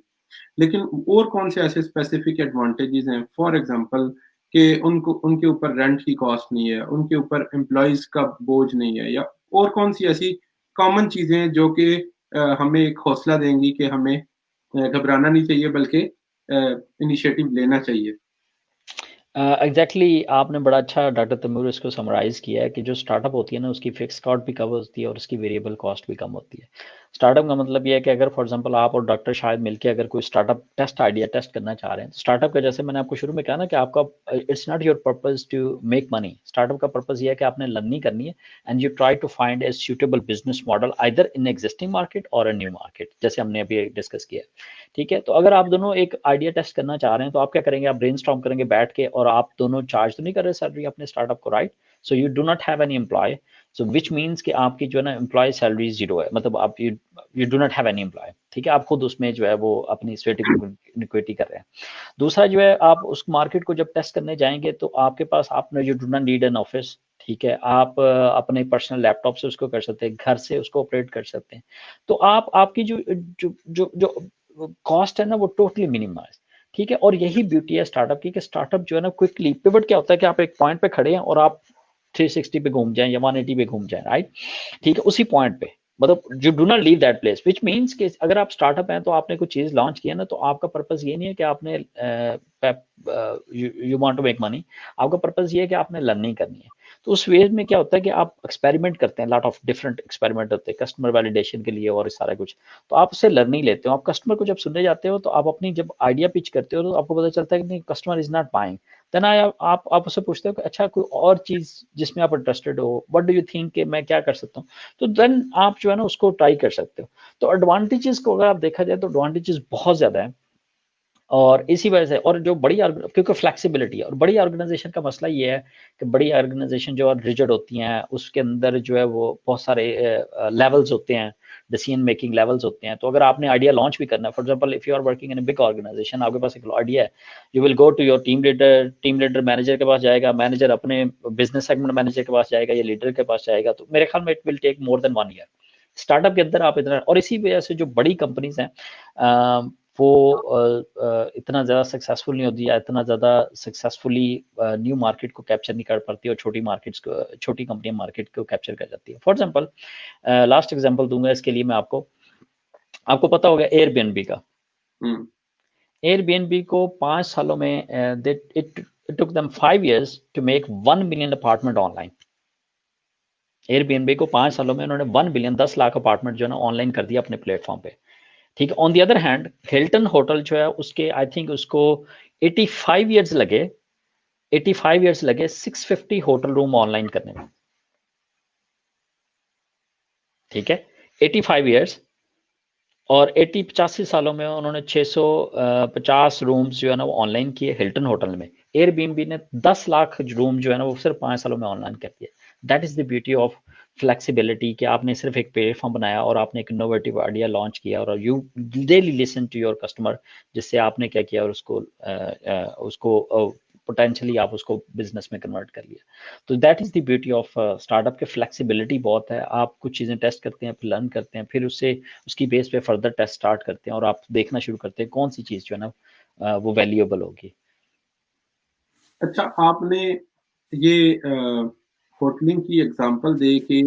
लेकिन और कौन से ऐसे स्पेसिफिक एडवांटेजेस हैं, फॉर एग्जांपल कि उनको उनके ऊपर रेंट की कॉस्ट नहीं है, उनके ऊपर एम्प्लॉइज का बोझ नहीं है, या और कौन सी ऐसी कॉमन चीजें हैं जो कि हमें एक हौसला देंगी कि हमें घबराना नहीं चाहिए बल्कि इनिशिएटिव लेना चाहिए। एग्जैक्टली आपने बड़ा अच्छा डॉक्टर तैमूर इसको समराइज किया है कि जो स्टार्टअप होती है ना उसकी फिक्स कॉस्ट भी कवर होती है और उसकी वेरिएबल कॉस्ट भी कम होती है। स्टार्टअप का मतलब ये है कि अगर फॉर एग्जांपल आप और डॉक्टर शायद मिलकर अगर कोई स्टार्टअप टेस्ट आइडिया टेस्ट करना चाह रहे हैं, स्टार्टअप का जैसे मैंने आपको शुरू में कहा ना कि आपका it's not your purpose to make money. Startup का पर्पज ये है कि आपने लर्निंग करनी है and you try to find a suitable business model either in existing market और अ न्यू मार्केट, जैसे हमने अभी डिस्कस किया। ठीक है, तो अगर आप दोनों एक आइडिया टेस्ट करना चाह रहे हैं तो आप क्या करेंगे, आप ब्रेनस्टॉर्म करेंगे बैठ के, और आप दोनों चार्ज तो नहीं कर रहे सैलरी अपने स्टार्टअप को, right. So you do not have any employ, so which means कि आपकी जो है ना एम्प्लॉय सैलरी जीरो है, मतलब आप you do not have any employ. ठीक है, आप खुद उसमें जो है वो अपनी स्वेटिंग इक्विटी कर रहे हैं। दूसरा जो है, आप उस मार्केट को जब टेस्ट करने जाएंगे तो आपके पास आपने you do not need an office. ठीक है, आप अपने पर्सनल लैपटॉप से उसको कर सकते हैं, घर से उसको ऑपरेट कर सकते हैं। तो आप आपकी जो जो जो जो कॉस्ट है ना वो टोटली मिनिमाइज। ठीक है, और यही ब्यूटी है स्टार्टअप की कि स्टार्टअप जो है ना क्विकली पिवट, क्या होता है कि आप एक पॉइंट पे खड़े हैं और आप 360 पे घूम जाएं या 180 पे घूम जाएं, राइट। ठीक है, उसी पॉइंट पे, मतलब you do not leave that place, which means कि अगर आप स्टार्टअप हैं तो आपने कुछ चीज लॉन्च किया ना, तो आपका पर्पस ये नहीं है कि आपने you want to make money. आपका पर्पस ये है कि आपने लर्निंग करनी है। तो उस वेज में क्या होता है कि आप एक्सपेरिमेंट करते हैं, लॉट ऑफ डिफरेंट एक्सपेरिमेंट होते हैं कस्टमर वैलिडेशन के लिए और सारा कुछ। तो आप उससे लर्निंग लेते हो, आप कस्टमर को जब सुनने जाते हो तो आप अपनी जब आइडिया पिच करते हो तो आपको पता चलता है कि नहीं, customer is not buying. Then आप उससे पूछते हो कि अच्छा कोई और चीज जिसमें आप इंटरेस्टेड हो, व्हाट डू यू थिंक कि मैं क्या कर सकता हूँ। तो देन आप जो है ना उसको ट्राई कर सकते हो। तो एडवांटेजेस को अगर आप देखा जाए तो एडवांटेजेस बहुत ज्यादा है। और इसी वजह से, और जो बड़ी क्योंकि फ्लेक्सिबिलिटी है, और बड़ी ऑर्गेनाइजेशन का मसला ये है कि बड़ी ऑर्गेनाइजेशन जो रिजिड होती हैं उसके अंदर जो है वो बहुत सारे लेवल्स होते हैं, डिसीजन मेकिंग लेवल्स होते हैं। तो अगर आपने आइडिया लॉन्च भी करना है, for example if you are working in a big organization, आपके पास एक आइडिया है, you will go to your team leader manager के पास जाएगा, मैनेजर अपने बिजनेस सेगमेंट मैनेजर के पास जाएगा या लीडर के पास जाएगा। तो मेरे ख्याल में it will take more than 1 year. Startup के अंदर आप इतना, और इसी वजह से जो बड़ी कंपनीज हैं वो इतना ज़्यादा सक्सेसफुल नहीं होती या इतना ज़्यादा सक्सेसफुली न्यू मार्केट को कैप्चर नहीं कर पाती और छोटी मार्केट्स को, छोटी कंपनियां मार्केट को कैप्चर कर जाती है। फॉर एग्जांपल लास्ट एग्जांपल दूंगा इसके लिए मैं आपको पता होगा एयरबीएनबी का। एयरबीएनबी को 5 सालों में it took them 5 years to make 1 million apartment online. Airbnb को 5 सालों में उन्होंने 1 billion 10 लाख अपार्टमेंट जो है ना ऑनलाइन कर दिया अपने प्लेटफॉर्म पे। ठीक है, on the other hand Hilton hotel जो है उसके आई थिंक उसको 85 years लगे, 85 years लगे 650 होटल रूम ऑनलाइन करने में। ठीक है, 85 years, और 85 सालों में उन्होंने 650 रूम्स जो है ना वो ऑनलाइन किए हिल्टन होटल में। एयरबीएनबी ने 10 लाख रूम जो है ना वो सिर्फ 5 सालों में ऑनलाइन कर दिया। That is the beauty of flexibility कि आपने सिर्फ एक प्लेटफॉर्म बनाया और आपने एक इनोवेटिव आइडिया लॉन्च किया और you daily listen to your customer, जिससे आपने क्या किया और उसको पोटेंशियली आप उसको बिजनेस में कन्वर्ट कर लिया। तो that is the beauty of startup के, फ्लेक्सिबिलिटी बहुत है। आप कुछ चीज़ें टेस्ट करते हैं, फिर लर्न करते हैं, फिर उससे उसकी बेस पे फर्दर टेस्ट स्टार्ट करते हैं और आप देखना शुरू करते हैं कौन सी चीज़ जो है ना वो वैल्यूएबल होगी। अच्छा, आपने ये होटलिंग की एग्जांपल दे के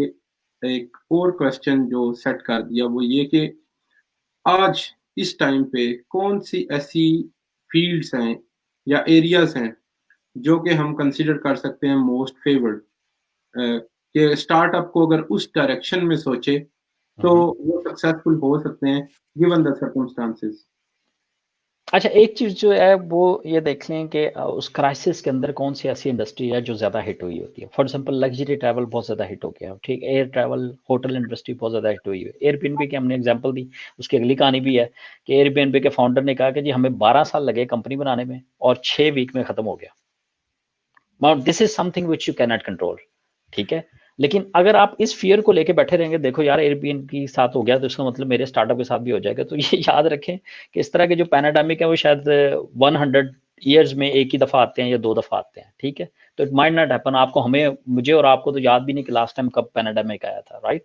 एक और क्वेश्चन जो सेट कर दिया, वो ये कि आज इस टाइम पे कौन सी ऐसी फील्ड्स हैं या एरियाज हैं जो कि हम कंसिडर कर सकते हैं मोस्ट फेवर्ड, कि स्टार्टअप को अगर उस डायरेक्शन में सोचे तो वो सक्सेसफुल हो सकते हैं गिवन द सर्कमस्टांसेस। अच्छा, एक चीज़ जो है वो ये देख लें कि उस क्राइसिस के अंदर कौन सी ऐसी इंडस्ट्री है जो ज़्यादा हिट हुई होती है। फॉर एग्जांपल लग्जरी ट्रैवल बहुत ज़्यादा हिट हो गया, ठीक, एयर ट्रैवल, होटल इंडस्ट्री बहुत ज़्यादा हिट हुई है। एयरबीएनबी की हमने एग्जांपल दी, उसकी अगली कहानी भी है कि एयरबीएनबी के फाउंडर ने कहा कि जी हमें 12 साल लगे कंपनी बनाने में और 6 वीक में ख़त्म हो गया। Now this is something which you can not control, ठीक है। लेकिन अगर आप इस फियर को लेके बैठे रहेंगे, देखो यार एयरबीएनबी के साथ हो गया तो इसका मतलब मेरे स्टार्टअप के साथ भी हो जाएगा, तो ये याद रखें कि इस तरह के जो पैनाडेमिक है वो शायद 100 ईयर्स में एक ही दफा आते हैं या 2 दफा आते हैं, ठीक है। तो इट माइट नॉट हैपन, आपको, हमें, मुझे और आपको तो याद भी नहीं कि लास्ट टाइम कब पैनाडेमिक आया था, राइट।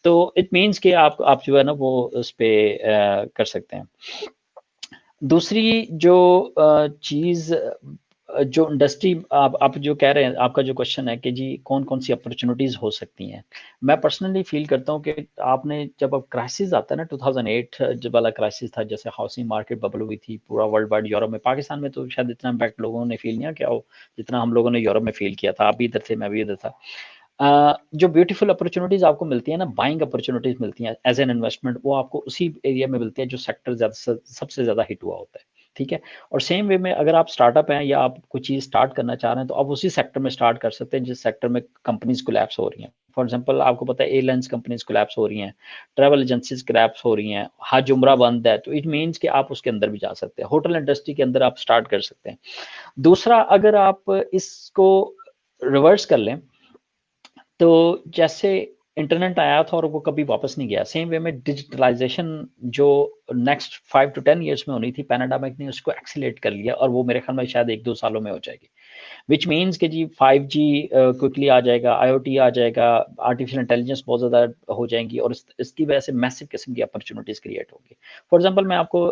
तो इट मीन्स कि आप जो है ना वो उस पे कर सकते हैं। दूसरी जो चीज़, जो इंडस्ट्री आप जो कह रहे हैं, आपका जो क्वेश्चन है कि जी कौन-कौन सी अपॉर्च्युनिटीज़ हो सकती हैं। मैं पर्सनली फ़ील करता हूँ कि आपने, जब अब क्राइसिस आता है ना, 2008 जब वाला क्राइसिस था, जैसे हाउसिंग मार्केट बबल हुई थी पूरा वर्ल्ड वाइड, यूरोप में, पाकिस्तान में तो शायद इतना इम्पैक्ट लोगों ने फ़ील नहीं किया हो जितना हम लोगों ने यूरोप में फ़ील किया था। आप भी इधर थे, मैं भी इधर था। जो ब्यूटीफुल अपॉर्च्युनिटीज़ आपको मिलती है ना, बाइंग अपॉर्च्युनिटीज़ मिलती हैं एज़ एन इन्वेस्टमेंट, वो आपको उसी एरिया में मिलती है जो सेक्टर सबसे ज़्यादा हिट हुआ होता है, ठीक है। और सेम वे में अगर आप स्टार्टअप हैं या आप कोई चीज़ स्टार्ट करना चाह रहे हैं, तो आप उसी सेक्टर में स्टार्ट कर सकते हैं जिस सेक्टर में कंपनीज़ कोलैप्स हो रही हैं। फॉर एग्जांपल आपको पता है एयरलाइंस कंपनीज़ कोलैप्स हो रही हैं, ट्रैवल एजेंसीज़ कोलैप्स हो रही हैं, हज उम्रा बंद है, तो इट मीन्स कि आप उसके अंदर भी जा सकते हैं। होटल इंडस्ट्री के अंदर आप स्टार्ट कर सकते हैं। दूसरा, अगर आप इसको रिवर्स कर लें, तो जैसे इंटरनेट आया था और वो कभी वापस नहीं गया, सेम वे में डिजिटलाइजेशन जो नेक्स्ट 5 to 10 ईयर्स में होनी थी, पैनाडेमिक ने उसको एक्सीलरेट कर लिया और वो मेरे ख्याल में शायद 1-2 सालों में हो जाएगी। व्हिच मीन्स कि जी 5G क्विकली आ जाएगा, IoT आ जाएगा, आर्टिफिशियल इंटेलिजेंस बहुत ज़्यादा हो जाएंगी और इसकी वजह से मैसिव किस्म की अपॉर्चुनिटीज़ क्रिएट होगी। फॉर एग्जांपल मैं आपको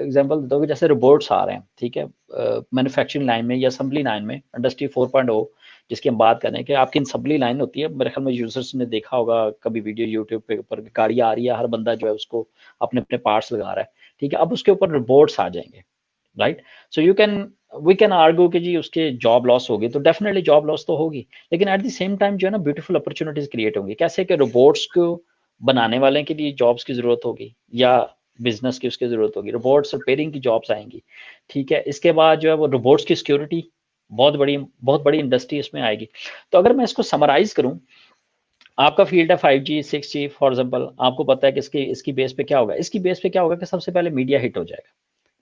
एग्जांपल देता हूँ कि जैसे रोबोट्स आ रहे हैं, ठीक है, मैन्युफैक्चरिंग लाइन में या असेंबली लाइन में, इंडस्ट्री 4.0 जिसकी हम बात कर रहे हैं, कि आपकी असेंबली लाइन होती है, मेरे ख्याल में यूजर्स ने देखा होगा कभी वीडियो यूट्यूब पे ऊपर, गाड़ी आ रही है, हर बंदा जो है उसको अपने अपने पार्ट्स लगा रहा है, ठीक है। अब उसके ऊपर रोबोट्स आ जाएंगे, right. So we can argue कि जी उसके जॉब लॉस होगी, तो डेफिनेटली जॉब लॉस तो होगी, लेकिन एट द सेम टाइम जो है ना ब्यूटीफुल अपॉर्चुनिटीज क्रिएट होंगी। कैसे कि रोबोट्स को बनाने वाले के लिए जॉब्स की जरूरत होगी या बिजनेस की उसकी जरूरत होगी, रोबोट्स रिपेयरिंग की जॉब्स आएंगी, ठीक है। इसके बाद जो है वो रोबोट्स की सिक्योरिटी, बहुत बड़ी इंडस्ट्री इसमें आएगी। तो अगर मैं इसको समराइज करूं, आपका फील्ड है 5G 6G फॉर एग्जांपल, आपको पता है कि इसकी बेस पे क्या होगा, इसकी बेस पे क्या होगा कि सबसे पहले मीडिया हिट हो जाएगा,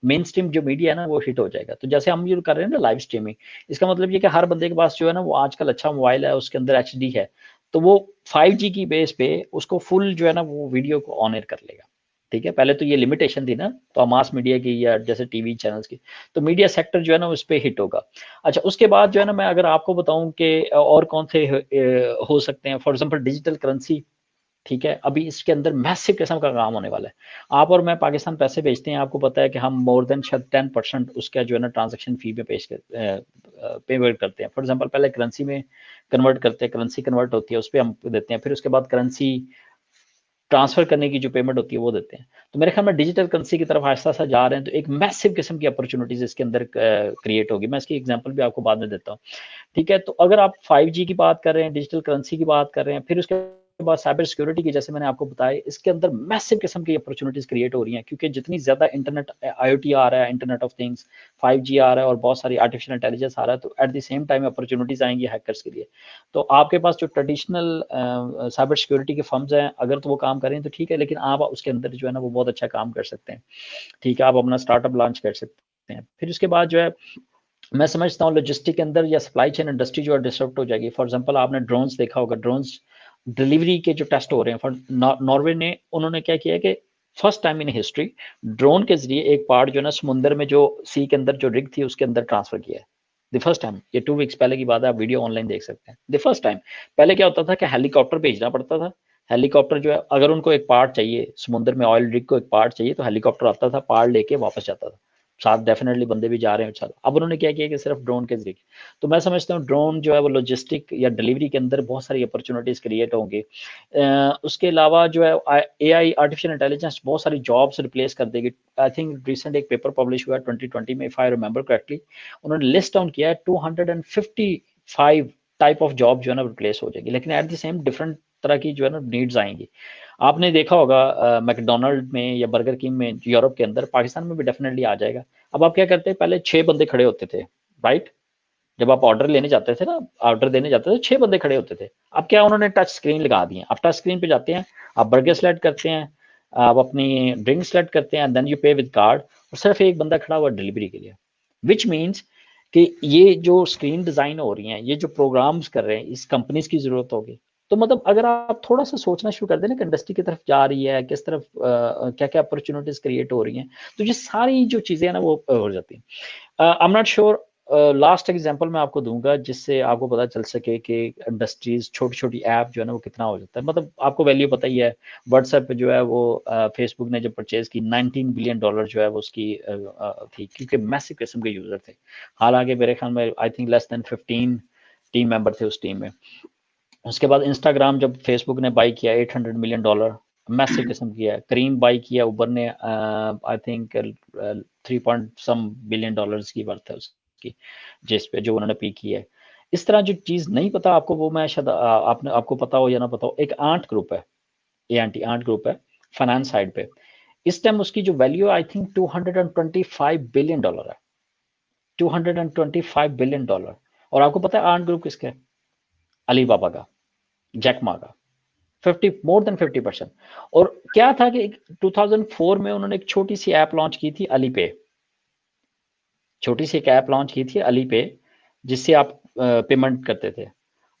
मेन स्ट्रीम जो मीडिया है ना वो हिट हो जाएगा। तो जैसे हम ये कर रहे हैं ना लाइव स्ट्रीमिंग, इसका मतलब ये कि हर बंदे के पास जो है ना वो आजकल अच्छा मोबाइल है, उसके अंदर HD है, तो वो 5G की बेस पे उसको फुल जो है ना वो वीडियो को ऑन एयर कर लेगा, ठीक है। पहले तो ये लिमिटेशन थी ना, तो मास मीडिया की या जैसे टीवी चैनल्स की, तो मीडिया सेक्टर जो है ना उस पर हिट होगा। अच्छा, उसके बाद जो है ना मैं अगर आपको बताऊं कि और कौन से हो सकते हैं, फॉर एग्जाम्पल डिजिटल करेंसी, ठीक है। अभी इसके अंदर मैसिव किस्म का काम होने वाला है। आप और मैं पाकिस्तान पैसे भेजते हैं, आपको पता है कि हम मोर देन शायद 10% उसका जो है ना ट्रांजैक्शन फी में पेमेंट करते हैं। फॉर एग्जांपल पहले करेंसी में कन्वर्ट करते हैं, करेंसी कन्वर्ट होती है उस पर हम देते हैं, फिर उसके बाद करेंसी ट्रांसफर करने की जो पेमेंट होती है वो देते हैं। तो मेरे ख्याल में डिजिटल करेंसी की तरफ आहिस्ता आहिस्ता जा रहे हैं, तो एक मैसिव किस्म की अपॉर्चुनिटीज इसके अंदर क्रिएट होगी। मैं इसकी एग्जांपल भी आपको बाद में देता हूँ, ठीक है। तो अगर आप 5G की बात कर रहे हैं, डिजिटल करेंसी की बात कर रहे हैं, फिर उसके बाद साइबर सिक्योरिटी की, जैसे मैंने आपको बताया, इसके अंदर मैसिव किस्म की अपॉर्चुनिटीज क्रिएट हो रही हैं, क्योंकि जितनी ज्यादा इंटरनेट, IoT आ रहा है, इंटरनेट ऑफ थिंग्स, 5G आ रहा है और बहुत सारी आर्टिफिशियल इंटेलिजेंस आ रहा है, तो at the same time opportunities आएंगी हैकर्स के लिए। तो आपके पास जो ट्रेडिशनल साइबर सिक्योरिटी के फर्म्स हैं, अगर तो वो काम करें तो ठीक है, लेकिन आप उसके अंदर जो है ना वो बहुत अच्छा काम कर सकते हैं, ठीक है। आप अपना स्टार्टअप लॉन्च कर सकते हैं। फिर उसके बाद जो है मैं समझता हूँ लॉजिस्टिक के अंदर या सप्लाई चेन इंडस्ट्री जो है डिसरप्ट हो जाएगी। फॉर एग्जांपल आपने ड्रोन्स देखा होगा, ड्रोन्स डिलीवरी के जो टेस्ट हो रहे हैं फॉर नॉर्वे ने, उन्होंने क्या किया है कि first time in history drone के जरिए एक पार्ट जो है ना समुंदर में जो सी के अंदर जो रिग थी उसके अंदर ट्रांसफर किया है। द फर्स्ट टाइम, ये 2 वीक्स पहले की बात है, आप वीडियो ऑनलाइन देख सकते हैं। The first time. पहले क्या होता था कि हेलीकॉप्टर भेजना पड़ता था। हेलीकॉप्टर जो है, अगर उनको एक पार्ट चाहिए समुद्र में, ऑयल रिग को एक पार्ट चाहिए, तो हेलीकॉप्टर आता था, पार्ट लेके वापस जाता था। साथ डेफिनेटली बंदे भी जा रहे हैं साथ। अब उन्होंने क्या किया कि सिर्फ ड्रोन के जरिए। तो मैं समझता हूँ ड्रोन जो है वो लॉजिस्टिक या डिलीवरी के अंदर बहुत सारी अपॉर्चुनिटीज क्रिएट होंगी। उसके अलावा जो है एआई, आर्टिफिशियल इंटेलिजेंस बहुत सारी जॉब्स रिप्लेस कर देगी। आई थिंक रिसेंट एक पेपर पब्लिश हुआ 2020 में, इफ आई रिमेंबर करेक्टली, उन्होंने लिस्ट डाउन किया है 255 टाइप ऑफ जॉब जो है ना रिप्लेस हो जाएगी, लेकिन एट द सेम डिफरेंट तरह की जो है ना नीड्स आएंगी। आपने देखा होगा मैकडोनल्ड में या बर्गर किंग में यूरोप के अंदर, पाकिस्तान में भी डेफिनेटली आ जाएगा। अब आप क्या करते हैं, पहले 6 बंदे खड़े होते थे, राइट? जब आप ऑर्डर लेने जाते थे ना, ऑर्डर देने जाते थे, 6 बंदे खड़े होते थे। अब क्या उन्होंने टच स्क्रीन लगा दी है। आप टच स्क्रीन पे जाते हैं, आप बर्गर सेलेक्ट करते हैं, आप अपनी ड्रिंक सेलेक्ट करते हैं, देन यू पे विद कार्ड, और सिर्फ एक बंदा खड़ा हुआ डिलीवरी के लिए। विच मीन्स कि ये जो स्क्रीन डिजाइन हो रही हैं, ये जो प्रोग्राम्स कर रहे हैं, इस कंपनीज की जरूरत होगी। तो मतलब अगर आप थोड़ा सा सोचना शुरू कर दें ना कि इंडस्ट्री की तरफ जा रही है, किस तरफ क्या क्या अपॉर्चुनिटीज क्रिएट हो रही हैं, तो ये सारी जो चीजें हैं ना वो हो जाती हैं। I am not sure, last example मैं आपको दूंगा जिससे आपको पता चल सके कि इंडस्ट्रीज, छोटी छोटी ऐप जो है ना वो कितना हो जाता है। मतलब आपको वैल्यू पता ही है, व्हाट्सएप पे जो है वो फेसबुक ने जब परचेज की, $19 बिलियन जो है वो उसकी थी, क्योंकि मैसिव किस्म के यूजर थे। हालांकि मेरे ख्याल में I think less than 15 team member थे उस टीम में। उसके बाद इंस्टाग्राम जब फेसबुक ने बाई किया, $800 मिलियन, मैसिव किस्म की है। करीम बाई किया उबर ने, आई थिंक 3 बिलियन डॉलर्स की वर्थ है उसकी, जिस पे जो उन्होंने पी की है। इस तरह जो चीज नहीं पता आपको, वो मैं शायद आपने, आपको पता हो या ना पता हो, एक आंट ग्रुप है, एएनटी आंट ग्रुप है फाइनेंस साइड पे। इस टाइम उसकी जो वैल्यू आई थिंक $225 बिलियन है, $225 बिलियन। और आपको पता है आंट ग्रुप किसका है? अलीबाबा का, जैक मा का। 50, मोर देन 50%। और क्या था कि 2004 में उन्होंने एक छोटी सी ऐप लॉन्च की थी, अली पे। छोटी सी एक ऐप लॉन्च की थी अली पे, जिससे आप पेमेंट करते थे।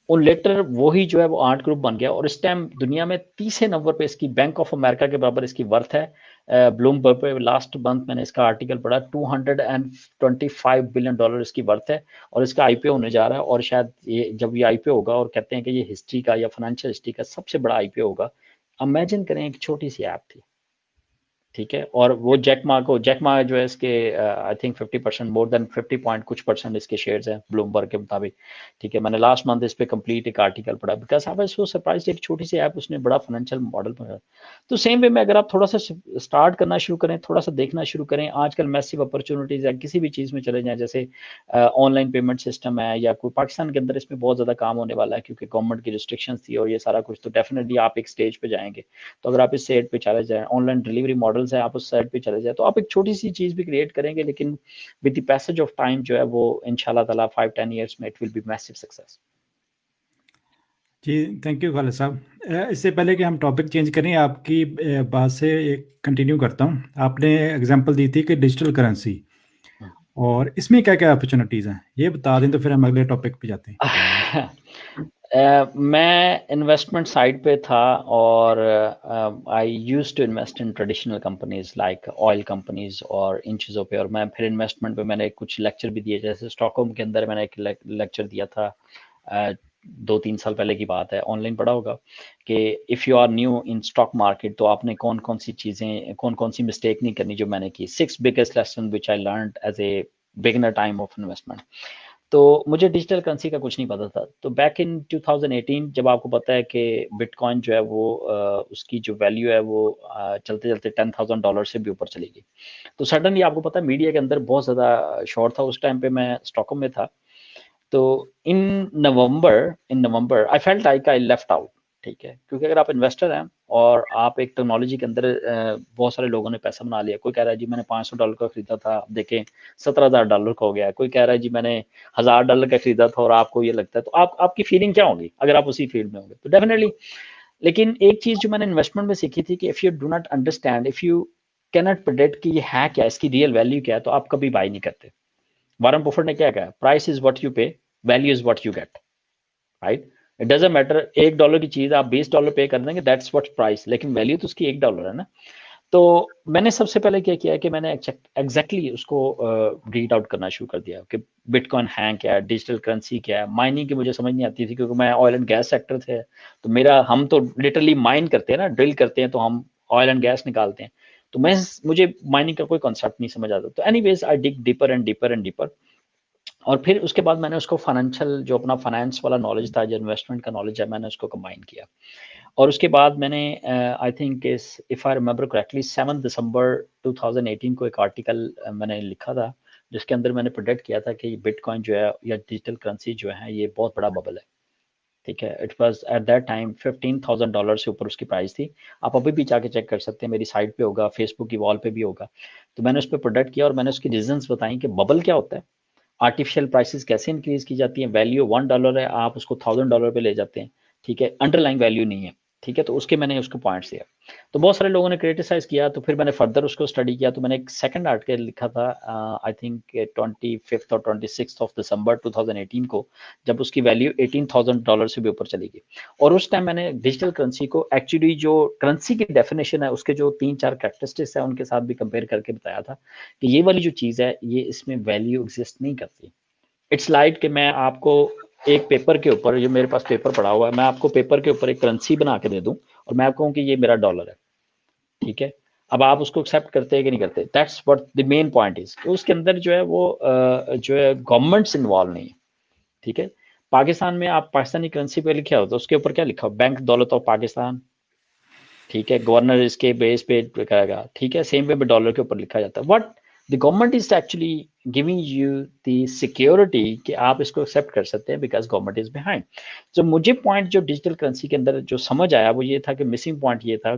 और लेटर वही जो है वो आर्ट ग्रुप बन गया, और इस टाइम दुनिया में 30 नंबर पे इसकी, बैंक ऑफ अमेरिका के बराबर इसकी वर्थ है। ब्लूमबर्ग पे लास्ट मंथ मैंने इसका आर्टिकल पढ़ा, $225 बिलियन इसकी वर्थ है, और इसका आईपीओ होने जा रहा है। और शायद ये जब ये आईपीओ होगा, और कहते हैं कि ये हिस्ट्री का या फाइनेंशियल हिस्ट्री का सबसे बड़ा आईपीओ होगा। इमेजिन करें, एक छोटी सी ऐप थी, ठीक है। और वो जैक मा जो है इसके I think 50%, more than 50 point कुछ परसेंट इसके शेयर्स हैं ब्लूमबर्ग के मुताबिक, ठीक है। मैंने लास्ट मंथ इस पे कंप्लीट एक आर्टिकल पढ़ा, because I was so surprised, एक छोटी सी ऐप उसने बड़ा फाइनेंशियल मॉडल बनाया। तो सेम वे में अगर आप थोड़ा सा स्टार्ट करना शुरू करें, थोड़ा सा देखना शुरू करें, आजकल मैसिव अपॉर्चुनिटीज है, किसी भी चीज़ में चले जाएं, जैसे ऑनलाइन पेमेंट सिस्टम है, या कोई पाकिस्तान के अंदर इसमें बहुत ज़्यादा काम होने वाला है, क्योंकि गवर्नमेंट की रिस्ट्रिक्शंस थी और ये सारा कुछ, तो डेफिनेटली आप एक स्टेज पे जाएंगे। तो अगर आप इस साइड पे चले जाएं, ऑनलाइन डिलीवरी मॉडल्स हैं, आप उस साइड पे चले जाएं, तो आप एक छोटी सी चीज़ भी क्रिएट करेंगे, लेकिन with the passage of time जो है वो इंशाल्लाह ताला 5-10 ईयर्स में it will be massive success. जी, थैंक यू खालिद साहब। इससे पहले कि हम टॉपिक चेंज करें, आपकी बात से एक कंटिन्यू करता हूँ। आपने एग्जांपल दी थी कि डिजिटल करेंसी, और इसमें क्या क्या अपॉर्चुनिटीज़ हैं, ये बता दें तो फिर हम अगले टॉपिक पे जाते हैं। मैं इन्वेस्टमेंट साइड पे था, और I used to invest in traditional companies like oil companies और इन चीज़ों पे। और मैं फिर इन्वेस्टमेंट पे मैंने कुछ लेक्चर भी दिए, जैसे स्टॉकहोम के अंदर मैंने एक लेक्चर दिया था 2-3 साल पहले की बात है, ऑनलाइन पढ़ा होगा, कि if you are new in stock market, तो आपने कौन कौन सी चीज़ें, कौन कौन सी मिस्टेक नहीं करनी, जो मैंने की। 6 biggest lesson which I learned as a beginner time of investment. तो मुझे डिजिटल करेंसी का कुछ नहीं पता था। तो बैक इन 2018, जब आपको पता है कि बिटकॉइन जो है वो उसकी जो वैल्यू है वो चलते चलते $10,000 से भी ऊपर चली गई। तो सडनली आपको पता है मीडिया के अंदर बहुत ज़्यादा शॉर्ट था। उस टाइम पे मैं स्टॉकहोम में था। तो in November I felt like I left out, ठीक है। क्योंकि अगर आप इन्वेस्टर हैं और आप एक टेक्नोलॉजी के अंदर, बहुत सारे लोगों ने पैसा बना लिया। कोई कह रहा है जी मैंने $500 का खरीदा था, आप देखें $17,000 का हो गया। कोई कह रहा है जी मैंने $1,000 का खरीदा था, और आपको ये लगता है, तो आपकी फीलिंग क्या होगी अगर आप उसी फील्ड में होंगे? तो डेफिनेटली। लेकिन एक चीज जो मैंने इन्वेस्टमेंट में सीखी थी कि if you do not understand, if you cannot predict कि ये है क्या, इसकी रियल वैल्यू क्या है, तो आप कभी बाय नहीं करते। वारन बफेट ने क्या कहा, प्राइस इज व्हाट यू पे, value is what you get, right? It doesn't matter, $1 की चीज आप $20 पे कर देंगे, दैट्स व्हाट प्राइस, लेकिन वैल्यू तो उसकी $1 है ना। तो मैंने सबसे पहले क्या किया कि मैंने एग्जैक्टली उसको रीड आउट करना शुरू कर दिया कि बिटकॉइन है क्या है, डिजिटल करेंसी क्या है। माइनिंग की मुझे समझ नहीं आती थी क्योंकि मैं ऑयल एंड गैस सेक्टर थे, तो मेरा, हम तो लिटरली माइन करते हैं ना, ड्रिल करते हैं तो हम ऑयल एंड गैस निकालते हैं, तो मुझे माइनिंग का कोई कॉन्सेप्ट नहीं समझ आता। तो anyways I dig deeper and deeper and deeper, और फिर उसके बाद मैंने उसको फाइनेंशियल, जो अपना फाइनेंस वाला नॉलेज था, जो इन्वेस्टमेंट का नॉलेज है, मैंने उसको कंबाइन किया। और उसके बाद मैंने I think if I remember correctly 7 दिसंबर 2018 को एक आर्टिकल मैंने लिखा था, जिसके अंदर मैंने प्रोडिक्ट किया था कि बिटकॉइन जो है या डिजिटल करेंसी जो है ये बहुत बड़ा बबल है। ठीक है, it was at that time $15,000 से ऊपर उसकी प्राइस थी। आप अभी भी जाके चेक कर सकते हैं, मेरी साइट पे होगा, फेसबुक की वॉल पे भी होगा। तो मैंने उस पर प्रोडक्ट किया और मैंने उसकी रीजंस बताई कि बबल क्या होता है, आर्टिफिशियल प्राइसेस कैसे इंक्रीज की जाती है, वैल्यू $1 है, आप उसको $1,000 पे ले जाते हैं। ठीक है, अंडरलाइन वैल्यू नहीं है। ठीक है, तो उसके मैंने उसको पॉइंट्स दिया, तो बहुत सारे लोगों ने क्रिटिसाइज किया, तो फिर मैंने फर्दर उसको स्टडी किया, तो मैंने एक सेकंड आर्टिकल लिखा था आई थिंक 25 और 26 ऑफ दिसंबर 2018 को, जब उसकी वैल्यू $18,000 से भी ऊपर चली गई। और उस टाइम मैंने डिजिटल करेंसी को एक्चुअली, जो करेंसी की डेफिनेशन है, उसके जो 3-4 कैरेक्टरिस्टिक्स है, उनके साथ भी कंपेयर करके बताया था कि ये वाली जो चीज़ है, ये इसमें वैल्यू एग्जिस्ट नहीं करती। इट्स लाइक कि मैं आपको एक पेपर के ऊपर, जो मेरे पास पेपर पड़ा हुआ है, मैं आपको पेपर के ऊपर एक करेंसी बना के दे दूं और मैं आपको कहूं कि ये मेरा डॉलर है। ठीक है, अब आप उसको एक्सेप्ट करते हैं कि नहीं करते, that's what the main point is. उसके अंदर जो है वो जो है गवर्नमेंट्स इन्वॉल्व नहीं है। ठीक है, पाकिस्तान में आप पाकिस्तानी करेंसी पे लिखा हो तो उसके ऊपर क्या लिखा हो, बैंक दौलत ऑफ पाकिस्तान। ठीक है, गवर्नर इसके बेस पे करेगा। ठीक है, सेम वे में डॉलर के ऊपर लिखा जाता है। What the government is actually giving you the security कि आप इसको एक्सेप्ट कर सकते हैं बिकॉज गवर्नमेंट इज बिहाइंड। तो मुझे पॉइंट जो डिजिटल करेंसी के अंदर जो समझ आया वो ये था कि मिसिंग पॉइंट ये था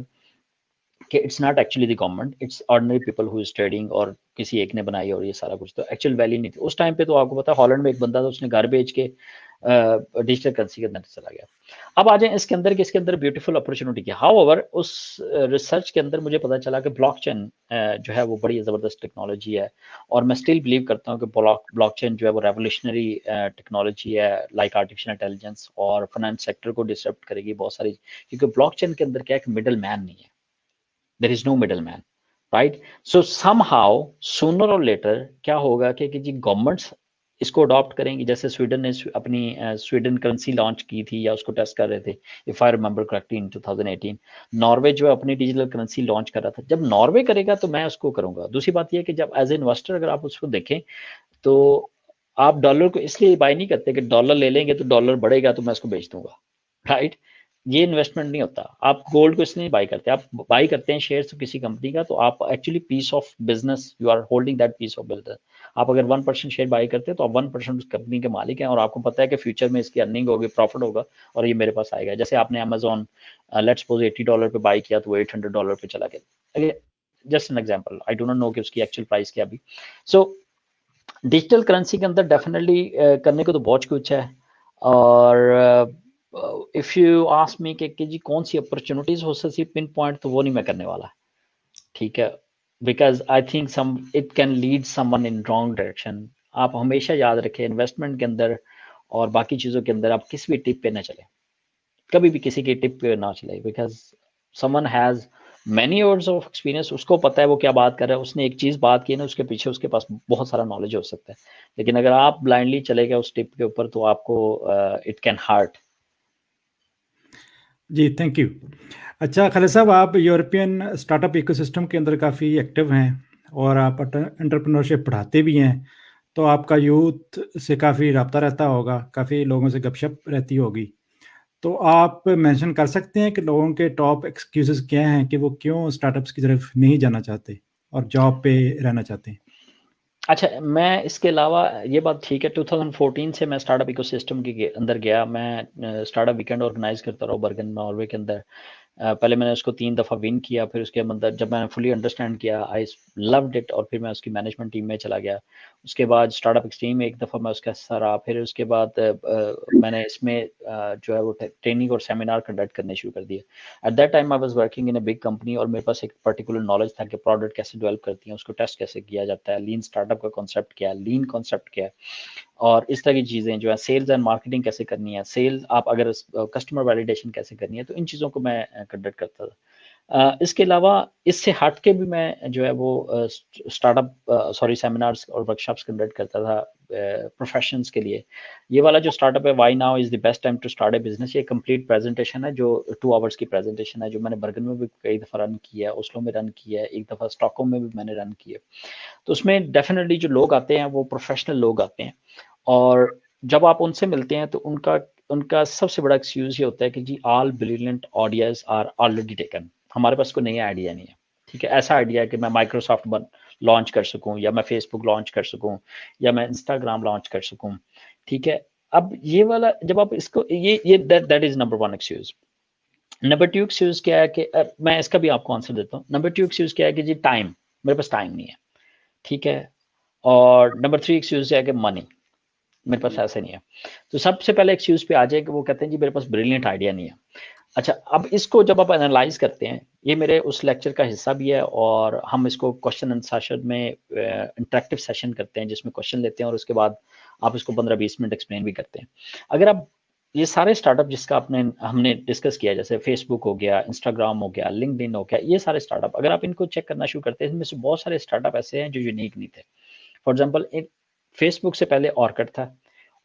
कि it's not actually the government, it's ordinary people who is trading, और किसी एक ने बनाई और ये सारा कुछ, तो एक्चुअल वैल्यू नहीं थी उस टाइम पे। तो आपको पता है हॉलैंड में एक बंदा था, उसने घर बेच के डिजिटल करेंसी के अंदर चला गया। अब आ जाए इसके अंदर कि इसके अंदर ब्यूटीफुल अपॉर्चुनिटी की। हाउएवर उस रिसर्च के अंदर मुझे पता चला कि ब्लॉकचेन जो है वो बड़ी ज़बरदस्त टेक्नोलॉजी है, और मैं स्टिल बिलीव करता हूँ कि ब्लॉकचेन जो है वो रेवोल्यूशनरी टेक्नोलॉजी है, लाइक आर्टिफिशियल इंटेलिजेंस, और फाइनेंस सेक्टर को डिसरप्ट करेगी बहुत सारी, क्योंकि ब्लॉकचेन के अंदर क्या है कि मिडल मैन नहीं है, there is no middle man, right. So somehow sooner और लेटर क्या होगा कि जी गवर्नमेंट्स इसको अडॉप्ट करेंगी। जैसे स्वीडन ने अपनी स्वीडन करेंसी लॉन्च की थी या उसको टेस्ट कर रहे थे, if I remember correctly, in 2018। Norway जो है अपनी डिजिटल करेंसी लॉन्च कर रहा था। जब नॉर्वे करेगा तो मैं उसको करूंगा। दूसरी बात यह है कि जब एज ए इन्वेस्टर अगर आप उसको देखें तो आप डॉलर को इसलिए बाय नहीं करते कि डॉलर ले लेंगे तो डॉलर बढ़ेगा तो मैं उसको बेच दूंगा, राइट। ये इन्वेस्टमेंट नहीं होता। आप गोल्ड को इसलिए बाय करते हैं, आप बाय करते हैं शेयर किसी कंपनी का, तो आप actually piece of business, you are holding that piece of business. आप अगर 1% शेयर बाय करते हैं तो आप 1% उस कंपनी के मालिक हैं, और आपको पता है कि फ्यूचर में इसकी अर्निंग होगी, प्रॉफिट होगा, और ये मेरे पास आएगा। जैसे आपने अमेजोन लेट्स सपोज $80 पे बाय किया तो वो $800 पे चला गया। Just an example, I do not know कि उसकी एक्चुअल प्राइस क्या भी। सो डिजिटल करेंसी के अंदर डेफिनेटली करने को तो बहुत कुछ है। और इफ़ यू आस्क मी कि जी कौन सी अपॉर्चुनिटीज़ हो सकती पिन पॉइंट, तो वो नहीं मैं करने वाला। ठीक है, because I think some it can lead someone in wrong direction. आप हमेशा याद रखें इन्वेस्टमेंट के अंदर और बाकी चीज़ों के अंदर आप किसी भी टिप पे ना चले, कभी भी किसी की टिप पे ना चले, because someone has many years of experience, उसको पता है वो क्या बात कर रहा है, उसने एक चीज़ बात की ना, उसके पीछे उसके पास बहुत सारा नॉलेज हो सकता है। लेकिन अगर आप ब्लाइंडली चले गए उस टिप के ऊपर तो आपको इट कैन हार्ट। जी, थैंक यू। अच्छा खालिद साहब, आप यूरोपियन स्टार्टअप इकोसिस्टम के अंदर काफ़ी एक्टिव हैं और आप एंटरप्रेन्योरशिप पढ़ाते भी हैं, तो आपका यूथ से काफ़ी राब्ता रहता होगा, काफ़ी लोगों से गपशप रहती होगी। तो आप मेंशन कर सकते हैं कि लोगों के टॉप एक्सक्यूज़ेज़ क्या हैं कि वो क्यों स्टार्टअप्स की तरफ नहीं जाना चाहते और जॉब पे रहना चाहते हैं? अच्छा, मैं इसके अलावा ये बात ठीक है, 2014 से मैं स्टार्टअप इकोसिस्टम के अंदर गया। मैं स्टार्टअप वीकेंड ऑर्गेनाइज करता रहा बर्गन, नॉर्वे के अंदर। पहले मैंने उसको 3 दफ़ा विन किया, फिर उसके अंदर जब मैंने फुली अंडरस्टैंड किया, आई लव्ड इट, और फिर मैं उसकी मैनेजमेंट टीम में चला गया। उसके बाद स्टार्टअप एक्सट्रीम में एक दफ़ा मैं उसका हिस्सा रहा। फिर उसके बाद मैंने इसमें जो है वो ट्रेनिंग और सेमिनार कंडक्ट करने शुरू कर दिए। At that time I was working in a big company, और मेरे पास एक पर्टिकुलर नॉलेज था कि प्रोडक्ट कैसे डेवलप करती है, उसको टेस्ट कैसे किया जाता है, लीन स्टार्टअप का कॉन्सेप्ट क्या है, लीन कॉन्सेप्ट क्या है, और इस तरह की चीज़ें जो है, सेल्स एंड मार्केटिंग कैसे करनी है, सेल्स आप अगर कस्टमर वैलिडेशन कैसे करनी है, तो इन चीज़ों को मैं कंडक्ट करता था। इसके अलावा इससे हट के भी मैं जो है वो स्टार्टअप सेमिनार्स और वर्कशॉप्स कंडक्ट करता था प्रोफेशनल्स के लिए। ये वाला जो स्टार्टअप है, why now is the best time to start a business, ये कंप्लीट प्रेजेंटेशन है जो 2 आवर्स की प्रेजेंटेशन है, जो मैंने बर्गन में भी कई दफ़ा रन की है, ओस्लो में रन की है, एक दफ़ा स्टॉकहोम में भी मैंने रन की है। तो उसमें डेफिनेटली जो लोग आते हैं वो प्रोफेशनल लोग आते हैं, और जब आप उनसे मिलते हैं तो उनका उनका सबसे बड़ा एक्सक्यूज ये होता है कि जी all brilliant ideas are already taken, हमारे पास कोई नया आइडिया नहीं है। ठीक है, ऐसा आइडिया है कि मैं माइक्रोसॉफ्ट लॉन्च कर सकूं, या मैं फेसबुक लॉन्च कर सकूं, या मैं इंस्टाग्राम लॉन्च कर सकूं। ठीक है, अब ये वाला जब आप इसको ये that is number one excuse. Number two excuse क्या है कि मैं इसका भी आपको आंसर देता हूँ। नंबर टू एक्सक्यूज क्या है कि जी टाइम, मेरे पास टाइम नहीं है। ठीक है, और नंबर थ्री एक्सक्यूज है कि मनी, मेरे पास ऐसे नहीं है। तो सबसे पहले एक्सक्यूज पे आ जाए कि वो कहते हैं जी मेरे पास ब्रिलियंट आइडिया नहीं है। अच्छा, अब इसको जब आप एनालाइज करते हैं, ये मेरे उस लेक्चर का हिस्सा भी है, और हम इसको क्वेश्चन एंड सेशन में इंटरेक्टिव सेशन करते हैं जिसमें क्वेश्चन लेते हैं और उसके बाद आप इसको 15-20 मिनट एक्सप्लेन भी करते हैं। अगर आप ये सारे स्टार्टअप जिसका हमने डिस्कस किया, जैसे फेसबुक हो गया, इंस्टाग्राम हो गया, लिंक्डइन हो गया, ये सारे स्टार्टअप अगर आप इनको चेक करना शुरू करते हैं, इनमें से बहुत सारे स्टार्टअप ऐसे हैं जो यूनिक नहीं थे। फॉर एग्जाम्पल, फेसबुक से पहले ऑर्किड था,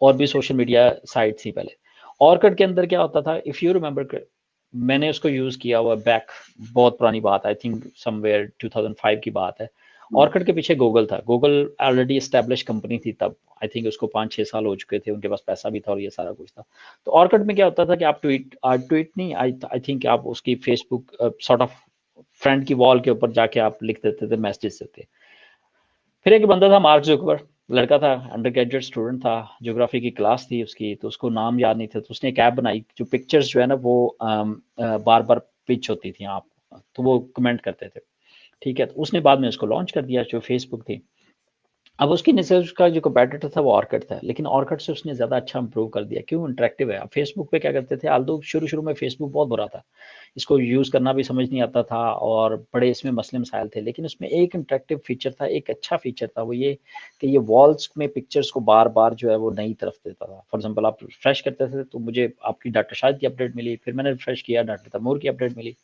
और भी सोशल मीडिया साइट थी पहले। ऑर्किड के अंदर क्या होता था, इफ़ यू रिमेंबर, मैंने उसको यूज़ किया हुआ बैक, बहुत पुरानी बात, आई थिंक समवेयर 2005 की बात है। ऑर्किड के पीछे गूगल था, गूगल ऑलरेडी एस्टेब्लिश कंपनी थी तब, आई थिंक उसको 5-6 साल हो चुके थे, उनके पास पैसा भी था और ये सारा कुछ था। तो ऑर्किड में क्या होता था कि आप ट्वीट नहीं, आई थिंक आप उसकी फेसबुक सॉर्ट ऑफ फ्रेंड की वॉल के ऊपर जाके आप लिख देते थे, मैसेज देते। फिर एक बंदा था मार्क जुकरबर्ग, लड़का था, अंडर ग्रेजुएट स्टूडेंट था, ज्योग्राफी की क्लास थी उसकी, तो उसको नाम याद नहीं था, तो उसने एक ऐप बनाई जो पिक्चर्स जो है ना वो बार बार पिच होती थी, आप तो वो कमेंट करते थे। ठीक है, तो उसने बाद में उसको लॉन्च कर दिया जो फेसबुक थी। अब उसकी नीचे उसका जो कंपेटिटर था वो ऑर्किड था, लेकिन ऑर्किड से उसने ज़्यादा अच्छा इंप्रूव कर दिया। क्यों? इंटरेक्टिव है। अब फेसबुक पे क्या करते थे, आल्दो शुरू शुरू में फेसबुक बहुत बुरा था, इसको यूज़ करना भी समझ नहीं आता था, और बड़े इसमें मसले मसाइल थे, लेकिन उसमें एक इंटरेक्टिव फीचर था, एक अच्छा फीचर था, वो ये कि ये वॉल्स में पिक्चर्स को बार बार जो है वो नई तरफ देता था। फॉर एग्जाम्पल, आप रिफ्रेश करते थे तो मुझे आपकी डाटा शायद की अपडेट मिली, फिर मैंने रिफ्रेश किया, डाटा तमूर की अपडेट मिली।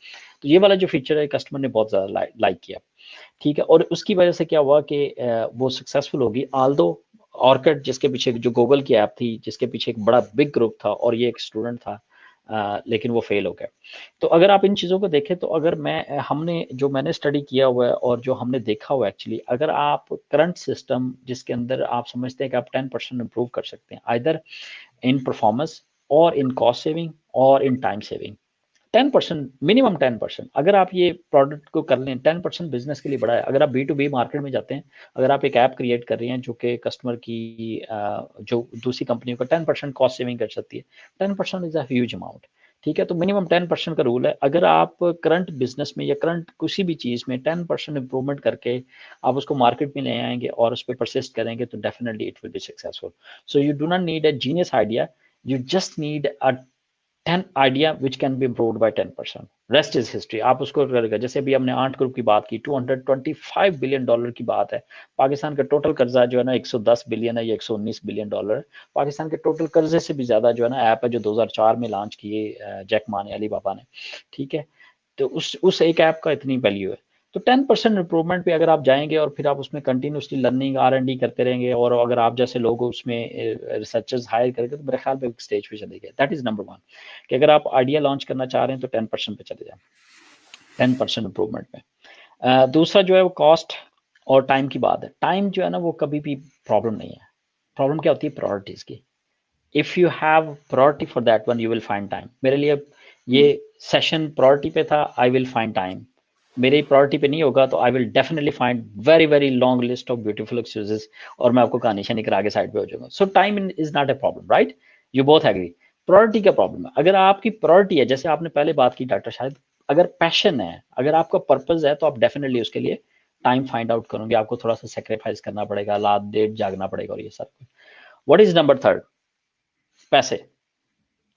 तो ये वाला जो फीचर है कस्टमर ने बहुत ज़्यादा लाइक किया। ठीक है, और उसकी वजह से क्या हुआ कि वो सक्सेसफुल होगी। आल्दो ऑर्किड जिसके पीछे जो गूगल की ऐप थी, जिसके पीछे एक बड़ा बिग ग्रुप था और ये एक स्टूडेंट था, लेकिन वो फेल हो गया। तो अगर आप इन चीज़ों को देखें, तो अगर मैंने स्टडी किया हुआ है और जो हमने देखा हुआ है एक्चुअली, अगर आप करंट सिस्टम जिसके अंदर आप समझते हैं कि आप 10% इम्प्रूव कर सकते हैं, आइदर इन परफॉर्मेंस और इन कॉस्ट सेविंग और इन टाइम सेविंग, 10%, मिनिमम 10%, अगर आप ये प्रोडक्ट को कर लें, 10% बिजनेस के लिए बड़ा है। अगर आप B2B मार्केट में जाते हैं, अगर आप एक ऐप क्रिएट कर रही हैं जो कि कस्टमर की जो दूसरी कंपनियों का 10% कॉस्ट सेविंग कर सकती है, 10% इज अ ह्यूज अमाउंट। ठीक है, तो मिनिमम 10% का रूल है। अगर आप करंट बिजनेस में या करंट किसी भी चीज़ में 10% इंप्रूवमेंट करके आप उसको मार्केट में ले आएंगे और उस पर परसिस्ट करेंगे, तो definitely it will be successful. So you do not need a genius idea, you just need a 10 idea which can be improved by 10%, rest is history. आप उसको करेगा, जैसे अभी हमने आर्ट ग्रुप की बात की, $225 बिलियन की बात है। पाकिस्तान का टोटल कर्जा जो है ना 110 बिलियन है या 119 बिलियन डॉलर है। पाकिस्तान के टोटल कर्जे से भी ज्यादा जो है ना ऐप है जो 2004 में लॉन्च किए जैक मा ने, अली बाबा ने। ठीक है, तो उस एक ऐप का इतनी वैल्यू है। तो 10% इंप्रूवमेंट पे अगर आप जाएंगे और फिर आप उसमें कंटिन्यूसली लर्निंग R&D करते रहेंगे, और अगर आप जैसे लोग उसमें रिसर्चर्स हायर करेंगे, तो मेरे ख्याल में एक स्टेज पे चलेंगे। दैट इज नंबर वन, कि अगर आप आइडिया लॉन्च करना चाह रहे हैं तो 10% पे चले जाएं, 10% इंप्रूवमेंट में। दूसरा जो है वो कॉस्ट और टाइम की बात है। टाइम जो है ना वो कभी भी प्रॉब्लम नहीं है। प्रॉब्लम क्या होती है? प्रायोरिटीज की। If you have priority for that one, you will find time. मेरे लिए ये सेशन प्रायोरिटी पे था, आई विल फाइंड टाइम। मेरी प्रायोरिटी पे नहीं होगा तो I will definitely find very very long list of beautiful excuses, और मैं आपको कहानी शनी करा के साइड पे हो जाऊंगा। So time is not a problem, right? You both agree. Priority का प्रॉब्लम है। अगर आपकी प्रायोरिटी है, जैसे आपने पहले बात की डाटा शायद, अगर पैशन है, अगर आपका पर्पज है, तो आप डेफिनेटली उसके लिए टाइम फाइंड आउट करोगे। आपको थोड़ा सा सेक्रीफाइस करना पड़ेगा, रात देर जागना पड़ेगा और ये सब कुछ। What is number third? पैसे।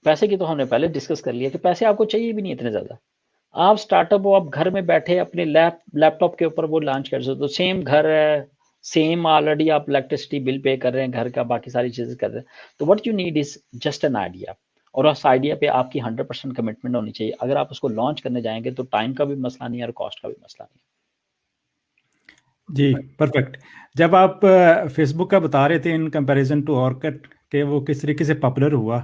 पैसे की तो हमने पहले डिस्कस कर लिया कि पैसे आपको चाहिए भी नहीं इतने ज्यादा। आप स्टार्टअप हो, आप घर में बैठे अपने लैपटॉप के ऊपर वो लॉन्च कर सकते हो। सेम घर है, सेम ऑलरेडी आप इलेक्ट्रिसिटी बिल पे कर रहे हैं, घर का बाकी सारी चीज़ें कर रहे हैं, तो what you need is just an idea, और उस आइडिया पे आपकी 100% कमिटमेंट होनी चाहिए। अगर आप उसको लॉन्च करने जाएंगे तो टाइम का भी मसला नहीं है और कॉस्ट का भी मसला नहीं जी, परफेक्ट। जब आप फेसबुक का बता रहे थे इन कंपैरिजन टू ऑर्कुट कि वो किस तरीके से पॉपुलर हुआ,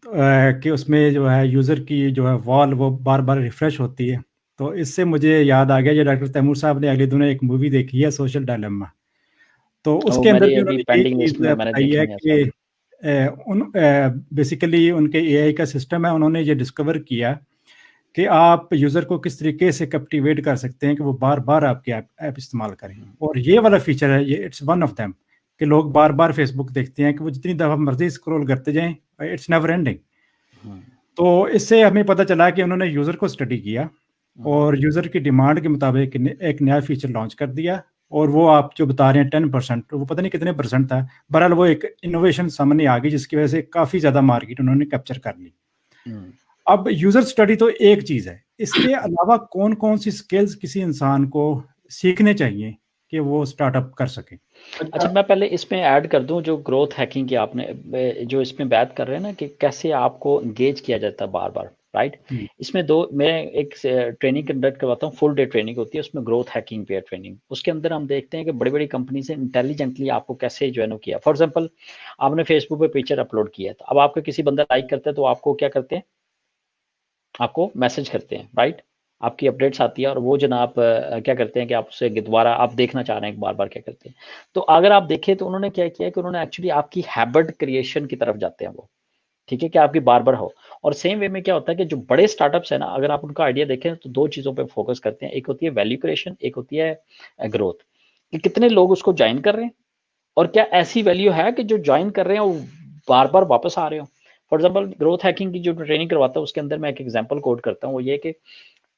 कि उसमें जो है यूज़र की जो है वॉल वो बार-बार रिफ्रेश होती है, तो इससे मुझे याद आ गया, ये डॉक्टर तैमूर साहब ने अगले दिनों एक मूवी देखी है सोशल डायलेमा, तो है। वो उसके अंदर मेरी भी अभी उन्होंने यही पेंडिंग लिस्ट चीज़ में, मैंने बताई है देखनी है कि सारी। बेसिकली उनके एआई का सिस्टम है, उन्होंने ये डिस्कवर किया कि आप यूज़र को किस तरीके से कैप्टिवेट कर सकते हैं कि वो बार-बार आपकी ऐप इस्तेमाल करें, और ये वाला फीचर है, ये इट्स वन ऑफ देम, कि लोग बार-बार फेसबुक देखते हैं कि वो जितनी दफ़ा मर्ज़ी स्क्रॉल करते जाएँ, इट्स नेवर एंडिंग। तो इससे हमें पता चला कि उन्होंने यूज़र को स्टडी किया और यूज़र की डिमांड के मुताबिक एक नया फीचर लॉन्च कर दिया, और वो आप जो बता रहे हैं 10%, वो पता नहीं कितने परसेंट था, बहरहाल वो एक इनोवेशन सामने आ गई जिसकी वजह से काफ़ी ज़्यादा मार्केट उन्होंने कैप्चर कर ली। अब यूज़र स्टडी तो एक चीज़ है, इसके अलावा कौन-कौन सी स्किल्स किसी इंसान को सीखने चाहिए कि वो स्टार्टअप कर सके? अच्छा, मैं पहले इसमें ऐड कर दूं, जो ग्रोथ हैकिंग की आपने जो इसमें बात कर रहे हैं ना कि कैसे आपको एंगेज किया जाता है बार बार, राइट। जी। इसमें दो, मैं एक ट्रेनिंग कंडक्ट करवाता हूँ, फुल डे ट्रेनिंग होती है, उसमें ग्रोथ हैकिंग पे ट्रेनिंग। उसके अंदर हम देखते हैं कि बड़ी बड़ी कंपनी से इंटेलिजेंटली आपको कैसे जो है ना किया। फॉर एग्जाम्पल, आपने फेसबुक पे पिक्चर अपलोड किया है, तो अब आपको किसी बंदा लाइक करता है तो आपको क्या करते हैं, आपको मैसेज करते हैं, राइट। आपकी अपडेट्स आती है और वो जनाब क्या करते हैं कि आप उसे दोबारा आप देखना चाह रहे हैं बार बार, क्या करते हैं। तो अगर आप देखें तो उन्होंने क्या किया कि उन्होंने एक्चुअली आपकी हैबिट क्रिएशन की तरफ जाते हैं वो, ठीक है, कि आपकी बार बार हो। और सेम वे में क्या होता है कि जो बड़े स्टार्टअप्स है ना, अगर आप उनका आइडिया देखें तो दो चीज़ों पे फोकस करते हैं, एक होती है वैल्यू क्रिएशन, एक होती है ग्रोथ, कि कितने लोग उसको ज्वाइन कर रहे हैं और क्या ऐसी वैल्यू है कि जो ज्वाइन कर रहे हैं वो बार बार वापस आ रहे हो। फॉर एग्जाम्पल, ग्रोथ हैकिंग की जो ट्रेनिंग करवाता हूँ उसके अंदर मैं एक एग्जाम्पल कोड करता हूँ, वो ये कि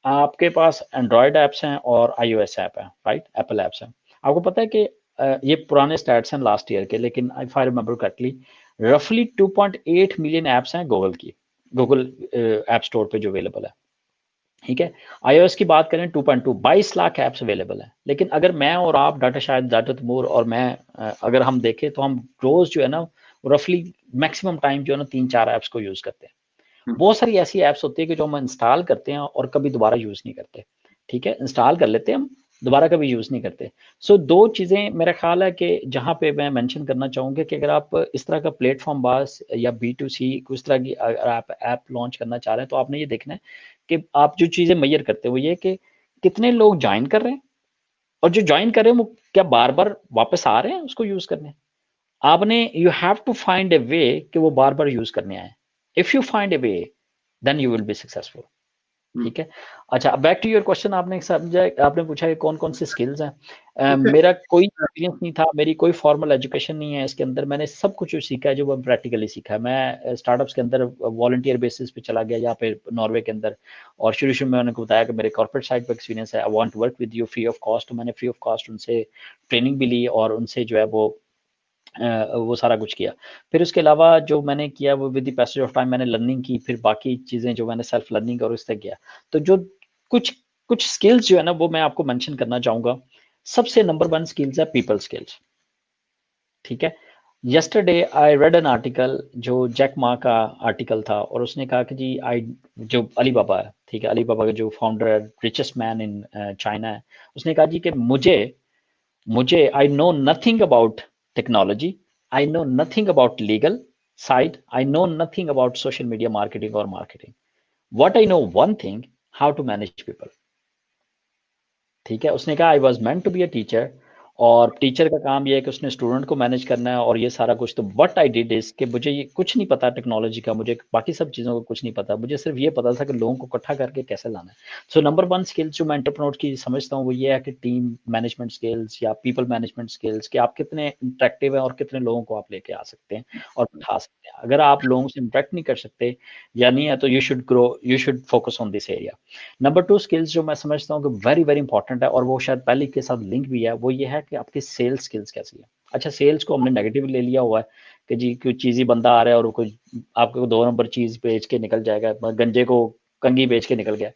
आपके पास एंड्रॉयड ऐप्स हैं और iOS ऐप है, राइट, एप्पल ऐप्स हैं। आपको पता है कि ये पुराने स्टैट्स हैं लास्ट ईयर के, लेकिन इफ आई रिमेंबर करेक्टली रफली 2.8 मिलियन ऐप्स हैं गूगल की, गूगल ऐप स्टोर पे जो अवेलेबल है, ठीक है। iOS की बात करें 2.2 22 लाख ऐप्स अवेलेबल हैं। लेकिन अगर मैं और आप डाटा, शायद डाटा तैमूर और मैं अगर हम देखें तो हम रोज जो है ना रफली मैक्सिमम टाइम जो है ना 3-4 ऐप्स को यूज करते हैं। बहुत सारी ऐसी ऐप्स होती है कि जो हम इंस्टॉल करते हैं और कभी दोबारा यूज नहीं करते, ठीक है, इंस्टॉल कर लेते हैं हम, दोबारा कभी यूज नहीं करते। सो दो चीजें मेरा ख्याल है कि जहां पे मैं मेंशन करना चाहूंगा कि अगर आप इस तरह का प्लेटफॉर्म बास या B2C कुछ तरह की अगर आप ऐप लॉन्च करना चाह रहे हैं, तो आपने ये देखना है कि आप जो चीजें मैयर करते हैं वो ये कि कितने लोग ज्वाइन कर रहे हैं, और जो ज्वाइन कर रहे हैं वो क्या बार बार वापस आ रहे हैं उसको यूज करने। आपने you have to find a way कि वो बार बार यूज करने आए। If you find a way then you will be successful, ठीक है। अच्छा, बैक टू योर क्वेश्चन, आपने समझा, आपने पूछा कि कौन कौन से स्किल्स हैं। मेरा कोई एक्सपीरियंस नहीं था, मेरी कोई फॉर्मल एजुकेशन नहीं है इसके अंदर, मैंने सब कुछ सीखा है जो मैं प्रैक्टिकली सीखा है। मैं स्टार्टअप्स के अंदर वॉलंटियर बेसिस पे चला गया यहाँ पे नॉर्वे के अंदर, और शुरू शुरू में मैंने को बताया कि मेरे कॉर्पोरेट साइड पे एक्सपीरियंस है, I want to work with you free of cost. मैंने फ्री ऑफ कॉस्ट उनसे ट्रेनिंग भी ली और उनसे जो है वो सारा कुछ किया। फिर उसके अलावा जो मैंने किया वो with the passage of time मैंने लर्निंग की, फिर बाकी चीज़ें जो मैंने सेल्फ लर्निंग और उससे किया। तो जो कुछ कुछ स्किल्स जो है ना वो मैं आपको मेंशन करना चाहूँगा। सबसे नंबर 1 स्किल्स है पीपल स्किल्स, ठीक है। Yesterday I read an article, जो जैक मा का आर्टिकल था, और उसने कहा कि जी आई जो अलीबाबा है, ठीक है, अलीबाबा का जो फाउंडर है, रिचेस्ट मैन इन चाइना है, उसने कहा जी कि मुझे मुझे I know nothing about technology, I know nothing about legal side, I know nothing about social media marketing और marketing, what I know one thing, how to manage people, ठीक है। उसने कहा I was meant to be a teacher, और teacher का काम ये है कि उसने स्टूडेंट को मैनेज करना है और ये सारा कुछ। तो व्हाट आई डिड इज कि मुझे ये कुछ नहीं पता टेक्नोलॉजी का, मुझे बाकी सब चीज़ों का कुछ नहीं पता, मुझे सिर्फ ये पता था कि लोगों को इकट्ठा करके कैसे लाना है। सो नंबर 1 स्किल्स जो मैं एंटरप्रेन्योर की समझता हूँ वो ये है कि टीम मैनेजमेंट स्किल्स या पीपल मैनेजमेंट स्किल्स, कि आप कितने इंटरेक्टिव हैं और कितने लोगों को आप लेके आ सकते हैं और बिठा सकते हैं। अगर आप लोगों से इंटरेक्ट नहीं कर सकते या नहीं है, तो you should grow, you should focus on this area. Number 2 skills जो मैं समझता हूँ कि वेरी वेरी इंपॉर्टेंट है, और वो शायद पहले के साथ लिंक भी है, वो ये है कि आपकी सेल्स स्किल्स कैसी है। अच्छा, सेल्स को हमने नेगेटिव ले लिया हुआ है कि जी कोई चीज़ी बंदा आ रहा है और कोई आपको 2 नंबर चीज़ बेच के निकल जाएगा, गंजे को कंघी बेच के निकल गया।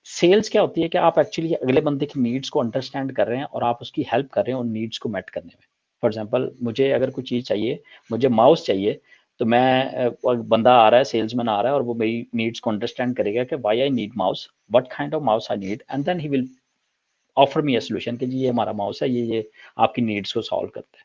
सेल्स क्या होती है कि आप एक्चुअली अगले बंदे की नीड्स को अंडरस्टैंड कर रहे हैं और आप उसकी हेल्प कर रहे हैं उन नीड्स को मेट करने में। फॉर एग्जांपल मुझे अगर कोई चीज़ चाहिए, मुझे माउस चाहिए, तो मैं बंदा आ रहा है, सेल्समैन आ रहा है और वो मेरी नीड्स को अंडरस्टैंड करेगा कि why I need mouse, what kind of mouse I need, and then he will offer me a solution कि जी ये हमारा माउस है, ये आपकी नीड्स को सॉल्व करता है।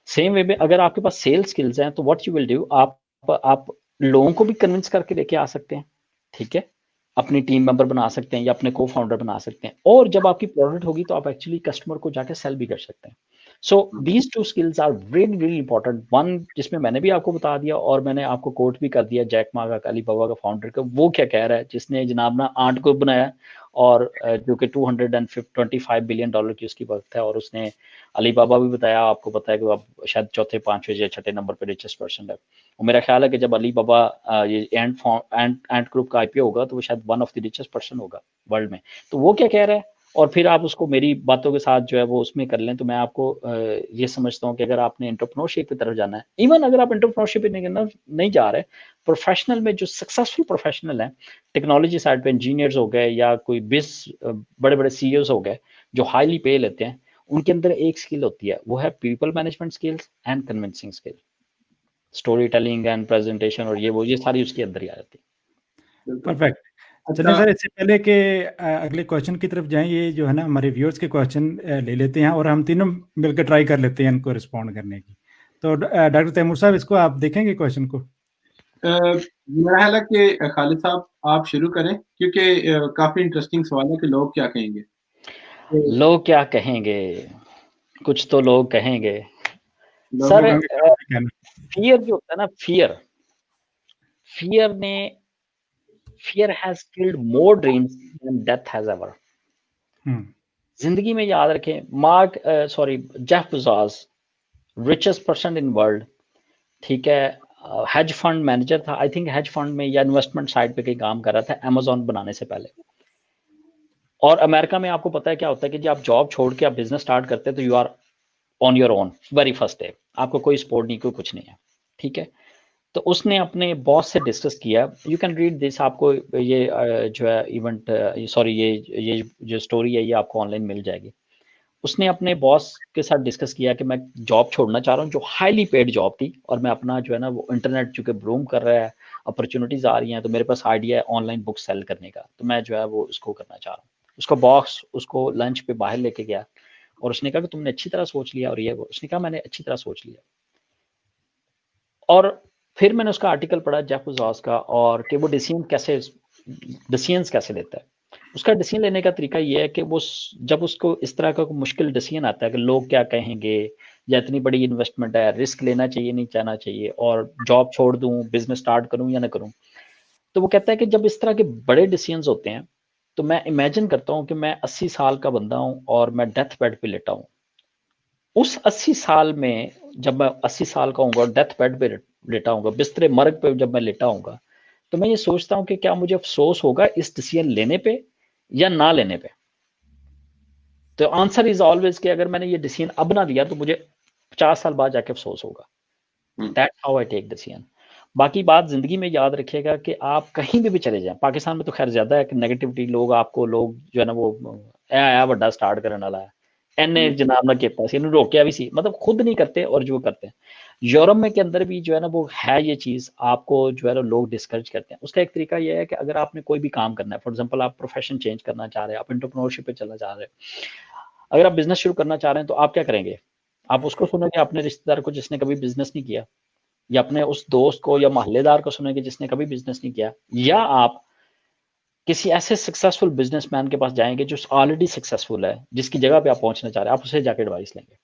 सेम वे में अगर आपके पास सेल्स स्किल्स हैं तो व्हाट यू विल डू, आप लोगों को भी कन्विंस करके लेके आ सकते हैं, ठीक है, अपनी टीम मेंबर बना सकते हैं या अपने को फाउंडर बना सकते हैं, और जब आपकी प्रोडक्ट होगी तो आप एक्चुअली कस्टमर को जाके सेल भी कर सकते हैं। So these two skills are really really important. One जिसमें मैंने भी आपको बता दिया और मैंने आपको कोट भी कर दिया जैक मा का, अलीबाबा का फाउंडर का, वो क्या कह रहा है, जिसने जनाब ना आर्ट को बनाया और जो कि $225 बिलियन की उसकी वक्त है, और उसने अलीबाबा भी बताया, आपको पता है कि अब शायद चौथे पांचवें या छठे नंबर पे रिचेस्ट पर्सन है। और मेरा ख्याल है कि जब अलीबाबा ये एंट ग्रुप का आईपीओ होगा तो वो शायद one of the richest person होगा वर्ल्ड में। तो वो क्या कह रहा है, और फिर आप उसको मेरी बातों के साथ जो है वो उसमें कर लें, तो मैं आपको ये समझता हूँ कि अगर आपने एंटरप्रेन्योरशिप की तरफ जाना है, इवन अगर आप एंटरप्रेन्योरशिप नहीं जा रहे, प्रोफेशनल में जो सक्सेसफुल प्रोफेशनल है, टेक्नोलॉजी साइड पे इंजीनियर्स हो गए या कोई बड़े बड़े सीईओज हो गए जो हाईली पे लेते हैं, उनके अंदर एक स्किल होती है, वो है people management skills and convincing skill, story telling and presentation, और ये सारी उसके अंदर ही आ जाती है। परफेक्ट। चलिए अच्छा, सर, इससे पहले कि अगले क्वेश्चन की तरफ जाएं, ये जो है ना हमारे व्यूअर्स के क्वेश्चन ले लेते हैं और हम तीनों मिलकर ट्राई कर लेते हैं इनको रिस्पॉन्ड करने की। तो डॉक्टर तैमूर साहब, इसको आप देखेंगे क्वेश्चन को? मेरा ख्याल है कि खालिद साहब आप शुरू करें, क्योंकि काफी इंटरेस्टिंग सवाल है कि लोग क्या कहेंगे। तो लोग क्या कहेंगे, कुछ तो लोग कहेंगे लोगों सर। लोगों के क्या कहना? फियर जो होता है ना, फियर ने fear has killed more dreams than death has ever. Hmm, जिंदगी में याद रखें, Jeff Bezos, richest person in world, ठीक है, हेज फंड मैनेजर था, आई थिंक हेज फंड में या इन्वेस्टमेंट साइड पे कहीं काम कर रहा था अमेजोन बनाने से पहले। और अमेरिका में आपको पता है क्या होता है कि जब आप जॉब छोड़ के आप बिजनेस स्टार्ट करते हैं तो you are on your own very first day, आपको कोई सपोर्ट नहीं, कोई कुछ नहीं है, ठीक है। तो उसने अपने बॉस से डिस्कस किया, यू कैन रीड दिस, आपको ये जो है इवेंट, सॉरी ये जो स्टोरी है ये आपको ऑनलाइन मिल जाएगी। उसने अपने बॉस के साथ डिस्कस किया कि मैं जॉब छोड़ना चाह रहा हूँ जो हाईली पेड जॉब थी, और मैं अपना जो है ना वो इंटरनेट चूंकि ब्रूम कर रहा है, अपॉर्चुनिटीज आ रही हैं, तो मेरे पास आइडिया है ऑनलाइन बुक सेल करने का, तो मैं जो है वो उसको करना चाह रहा हूँ। उसका बॉस उसको लंच पे बाहर लेके गया और उसने कहा कि तुमने अच्छी तरह सोच लिया, और ये वो, उसने कहा मैंने अच्छी तरह सोच लिया। और फिर मैंने उसका आर्टिकल पढ़ा जेफ बेजोस का, और कि वो डिसीजंस कैसे लेता है। उसका डिसीजन लेने का तरीका ये है कि वो जब उसको इस तरह का मुश्किल डिसीजन आता है कि लोग क्या कहेंगे, या इतनी बड़ी इन्वेस्टमेंट है, रिस्क लेना चाहिए नहीं चाहना चाहिए, और जॉब छोड़ दूं, बिजनेस स्टार्ट करूं या ना करूं, तो वो कहता है कि जब इस तरह के बड़े डिसीजंस होते हैं तो मैं इमेजिन करता हूं कि मैं 80 साल का बंदा हूं और मैं डेथ बेड पे लेटा हूं। उस 80 साल में जब मैं 80 साल का होऊंगा और डेथ बेड पे लेटा हूंगा, बिस्तरे मर्ग पे जब मैं लेटा हूंगा, तो मैं ये सोचता हूँ कि क्या मुझे अफसोस होगा इस डिसीजन लेने पे या ना लेने पे। तो आंसर इज ऑलवेज कि अगर मैंने ये डिसीजन अब ना लिया तो मुझे 50 साल बाद जाके अफसोस होगा। That's how I take decision. बाकी बात जिंदगी में याद रखिएगा कि आप कहीं भी चले जाएं, पाकिस्तान में तो खैर ज्यादा है कि नेगेटिविटी लोग जो है ना वो आया बड़ा स्टार्ट करने वाला है, एने जनाब ना किया सी रोकिया भी सी, मतलब खुद नहीं करते और जो करते हैं। यूरोप में के अंदर भी जो है ना वो है ये चीज, आपको जो है ना लोग डिस्करेज करते हैं। उसका एक तरीका ये है कि अगर आपने कोई भी काम करना है, फॉर एग्जांपल आप प्रोफेशन चेंज करना चाह रहे हैं, आप एंटरप्रेन्योरशिप पे चलना चाह रहे हैं, अगर आप बिजनेस शुरू करना चाह रहे हैं, तो आप क्या करेंगे, आप उसको सुनोगे अपने रिश्तेदार को जिसने कभी बिजनेस नहीं किया, या अपने उस दोस्त को या मोहल्लेदार को सुनेंगे जिसने कभी बिजनेस नहीं किया, या आप किसी ऐसे सक्सेसफुल बिजनेसमैन के पास जाएंगे जो ऑलरेडी सक्सेसफुल है, जिसकी जगह पे आप पहुंचना चाह रहे हैं, आप उसे जाके एडवाइस लेंगे।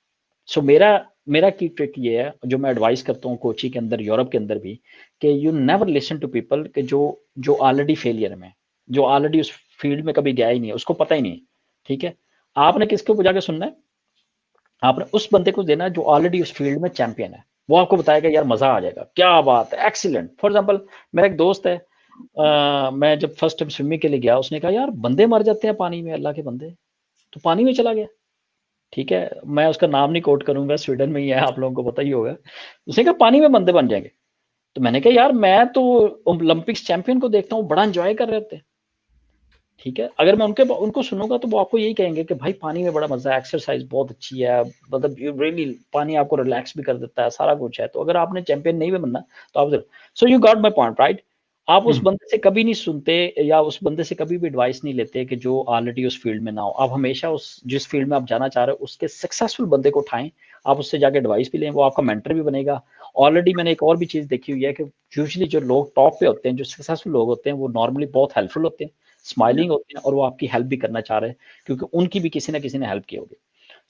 सो मेरा की ट्रिक ये है जो मैं एडवाइस करता हूँ कोची के अंदर, यूरोप के अंदर भी, कि you never listen to people के जो ऑलरेडी फेलियर में, जो ऑलरेडी उस फील्ड में कभी गया ही नहीं है, उसको पता ही नहीं है, ठीक है। आपने किसको जाके सुनना है, आपने उस बंदे को देना है जो ऑलरेडी उस फील्ड में चैंपियन है। वो आपको बताएगा यार मजा आ जाएगा, क्या बात है, एक्सीलेंट। फॉर एग्जांपल मेरा एक दोस्त है, मैं जब फर्स्ट टाइम स्विमिंग के लिए गया, उसने कहा यार बंदे मर जाते हैं पानी में, अल्लाह के बंदे, तो पानी में चला गया, ठीक है, मैं उसका नाम नहीं कोट करूंगा, स्वीडन में ही है, आप लोगों को पता ही होगा। उसने कहा पानी में बंदे बन जाएंगे। तो मैंने कहा यार मैं तो ओलंपिक्स चैंपियन को देखता हूँ बड़ा एंजॉय कर रहे थे, ठीक है, अगर मैं उनको सुनूंगा तो वो आपको यही कहेंगे कि भाई पानी में बड़ा मजा है, एक्सरसाइज बहुत अच्छी है, मतलब यू रियली पानी आपको रिलैक्स भी कर देता है, सारा कुछ है। तो अगर आपने चैंपियन नहीं भी बनना तो आप, so you got my point right. आप उस बंदे से कभी नहीं सुनते या उस बंदे से कभी भी एडवाइस नहीं लेते कि जो ऑलरेडी उस फील्ड में ना हो। आप हमेशा उस जिस फील्ड में आप जाना चाह रहे हो उसके सक्सेसफुल बंदे को उठाएं, आप उससे जाके एडवाइस भी लें, वो आपका मेंटर भी बनेगा। ऑलरेडी मैंने एक और भी चीज देखी हुई है कि यूजुअली जो लोग टॉप पे होते हैं, जो सक्सेसफुल लोग होते हैं, वो नॉर्मली बहुत हेल्पफुल होते हैं, स्माइलिंग होते हैं, और वो आपकी हेल्प भी करना चाह रहे हैं क्योंकि उनकी भी किसी ना किसी ने हेल्प की होगी।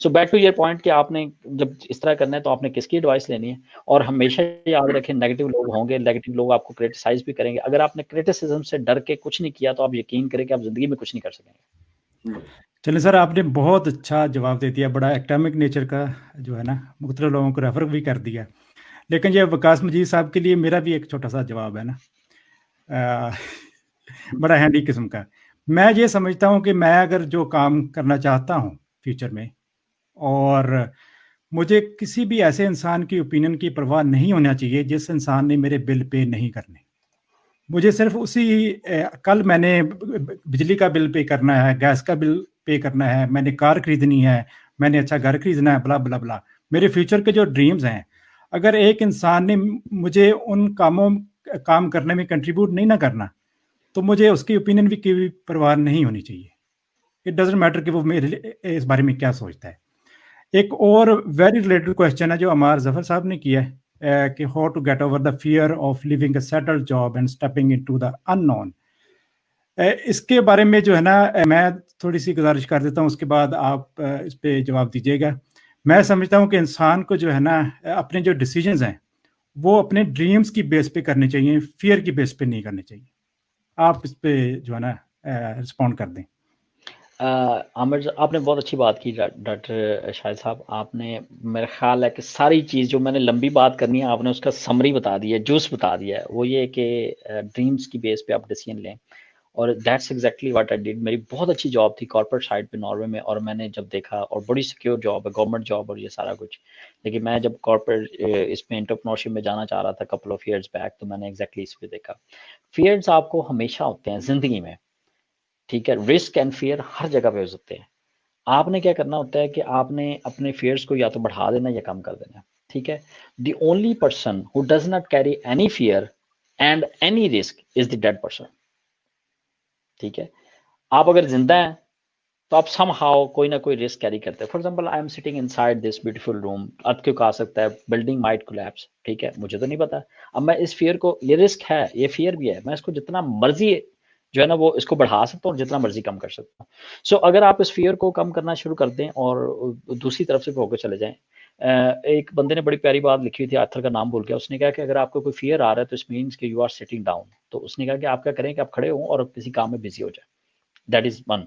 So back to your point कि आपने जब इस तरह करना है तो आपने किसकी एडवाइस लेनी है। और हमेशा याद रखें, नेगेटिव लोग होंगे, नेगेटिव लोग आपको क्रिटिसाइज भी करेंगे। अगर आपने क्रिटिसिज्म से डर के कुछ नहीं किया तो आप यकीन करें कि आप जिंदगी में कुछ नहीं कर सकेंगे। चलिए सर, आपने बहुत अच्छा जवाब दे दिया, बड़ा एकेडमिक नेचर का जो है ना, मुख्तलिफ लोगों को रेफर भी कर दिया। लेकिन ये वकास मजीद साहब के लिए मेरा भी एक छोटा सा जवाब है ना, बड़ा हैंडी किस्म का। मैं ये समझता हूँ कि मैं अगर जो काम करना चाहता हूँ फ्यूचर में, और मुझे किसी भी ऐसे इंसान की ओपिनियन की परवाह नहीं होना चाहिए जिस इंसान ने मेरे बिल पे नहीं करने। मुझे सिर्फ उसी कल मैंने बिजली का बिल पे करना है, गैस का बिल पे करना है, मैंने कार खरीदनी है, मैंने अच्छा घर खरीदना है, बला बला बला, मेरे फ्यूचर के जो ड्रीम्स हैं, अगर एक इंसान ने मुझे उन काम करने में कंट्रीब्यूट नहीं ना करना, तो मुझे उसकी ओपिनियन भी की परवाह नहीं होनी चाहिए। इट डजेंट मैटर कि वो मेरे इस बारे में क्या सोचता है। एक और वेरी रिलेटेड क्वेश्चन है जो अमार जफर साहब ने किया है कि how to get over the fear of living a settled job and stepping into the unknown. इसके बारे में जो है ना, मैं थोड़ी सी गुजारिश कर देता हूँ, उसके बाद आप इस पे जवाब दीजिएगा। मैं समझता हूँ कि इंसान को जो है ना, अपने जो डिसीजंस हैं वो अपने ड्रीम्स की बेस पे करने चाहिए, फियर की बेस पे नहीं करने चाहिए। आप इस पे जो है ना रिस्पॉन्ड कर दें। आमिर, आपने बहुत अच्छी बात की डॉक्टर शाहिद साहब। आपने, मेरा ख्याल है कि सारी चीज़ जो मैंने लंबी बात करनी है आपने उसका समरी बता दिया है, जूस बता दिया है। वो ये कि ड्रीम्स की बेस पे आप डिसीजन लें, और that's exactly what I did. मेरी बहुत अच्छी जॉब थी कॉर्पोरेट साइड पे नॉर्वे में, और मैंने जब देखा, और बड़ी सिक्योर जॉब है, गवर्नमेंट जॉब और ये सारा कुछ, लेकिन मैं जब कॉर्पोरेट इसमें एंटरप्रेन्योरशिप में जाना चाह रहा था कपल ऑफ ईयर्स बैक, तो मैंने एग्जैक्टली इस पे देखा। फियर्स आपको हमेशा होते हैं जिंदगी में, ठीक है, रिस्क एंड फियर हर जगह पे हो सकते हैं। आपने क्या करना होता है कि आपने अपने फियर्स को या तो बढ़ा देना या कम कर देना, ठीक है। The only person who does not carry any fear and any risk is the dead person, ठीक है। आप अगर जिंदा हैं तो आप सम हाउ कोई ना कोई रिस्क कैरी करते हैं। For example, I am sitting inside this beautiful room, earthquake आ सकता है, बिल्डिंग माइट कोलैप्स, ठीक है, मुझे तो नहीं पता। अब मैं इस फियर को, ये रिस्क है, ये फियर भी है, मैं इसको जितना मर्जी जो है ना वो इसको बढ़ा सकता हूँ और जितना मर्जी कम कर सकता हूँ। सो अगर आप इस फियर को कम करना शुरू कर दें और दूसरी तरफ से होकर चले जाएं, एक बंदे ने बड़ी प्यारी बात लिखी हुई थी, आथर का नाम भूल गया, उसने कहा कि अगर आपको कोई फियर आ रहा है तो इट मीन्स कि यू आर सिटिंग डाउन। तो उसने कहा कि आप क्या करें कि आप खड़े हो और किसी काम में बिजी हो जाए, दैट इज वन।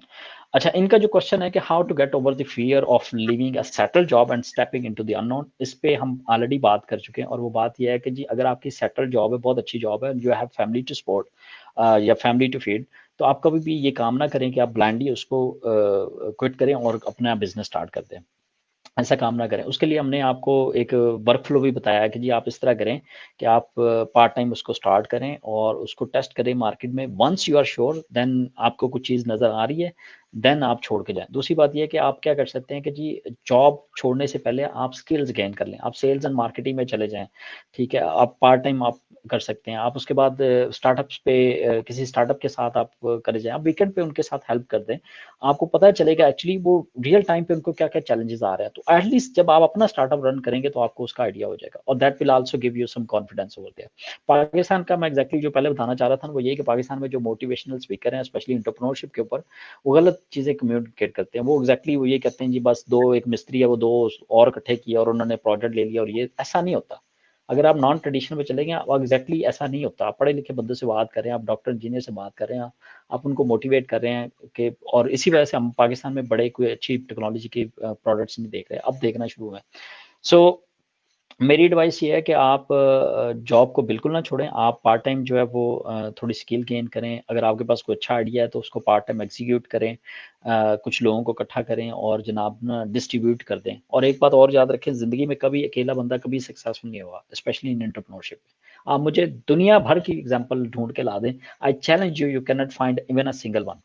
अच्छा, इनका जो क्वेश्चन है कि how to get over the fear of living a settled job and stepping into the unknown, इस पे हम ऑलरेडी बात कर चुके हैं। और वो बात ये है कि जी अगर आपकी सेटल्ड जॉब है, बहुत अच्छी जॉब है, you have family to support या फैमिली टू फीड, तो आप कभी भी ये काम ना करें कि आप ब्लाइंडली उसको क्विट करें और अपना बिजनेस स्टार्ट कर दें। ऐसा काम ना करें। उसके लिए हमने आपको एक वर्क फ्लो भी बताया कि जी आप इस तरह करें कि आप पार्ट टाइम उसको स्टार्ट करें और उसको टेस्ट करें मार्केट में। Once you are sure, then आपको कुछ चीज़ नज़र आ रही है, देन आप छोड़ के जाएं। दूसरी बात यह है कि आप क्या कर सकते हैं कि जी जॉब छोड़ने से पहले आप स्किल्स गेन कर लें, आप सेल्स एंड मार्केटिंग में चले जाएं, ठीक है। आप पार्ट टाइम आप कर सकते हैं। आप उसके बाद स्टार्टअप्स पे किसी स्टार्टअप के साथ आप करे जाएं, आप वीकेंड पे उनके साथ हेल्प कर दें। आपको पता चलेगा एक्चुअली वो रियल टाइम पे उनको क्या क्या चैलेंजेस आ रहे हैं। तो एटलीस्ट जब आप अपना स्टार्टअप रन करेंगे तो आपको उसका आइडिया हो जाएगा, और that will also give you some confidence over there. Pakistan का मैं एग्जैक्टली जो पहले बताना चाह रहा था वो ये कि पाकिस्तान में जो मोटिवेशनल स्पीकर हैं स्पेशली एंटरप्रेन्योरशिप के ऊपर, वो गलत चीजें कम्युनिकेट करते हैं। वो एग्जैक्टली वो ये कहते हैं जी बस दो, एक मिस्त्री है वो दो और इकट्ठे किया और उन्होंने प्रोजेक्ट ले लिया, और ये ऐसा नहीं होता। अगर आप नॉन ट्रेडिशनल में चलेंगे, आप एग्जैक्टली ऐसा नहीं होता। आप पढ़े लिखे बंदे से बात कर रहे हैं, आप डॉक्टर इंजीनियर से बात कर रहे हैं, आप उनको मोटिवेट कर रहे हैं कि, और इसी वजह से हम पाकिस्तान में बड़े कोई अच्छी टेक्नोलॉजी के प्रोडक्ट्स नहीं देख रहे, अब देखना शुरू हुए। सो मेरी एडवाइस ये है कि आप जॉब को बिल्कुल ना छोड़ें। आप पार्ट टाइम जो है वो थोड़ी स्किल गेन करें। अगर आपके पास कोई अच्छा आइडिया है तो उसको पार्ट टाइम एग्जीक्यूट करें, कुछ लोगों को इकट्ठा करें और जनाब ना डिस्ट्रीब्यूट कर दें। और एक बात और याद रखें, ज़िंदगी में कभी अकेला बंदा कभी सक्सेसफुल नहीं हुआ, स्पेशली इन एंटरप्रेन्योरशिप में। आप मुझे दुनिया भर की एग्जांपल ढूंढ के ला दें, I challenge you, you can not find even a single one.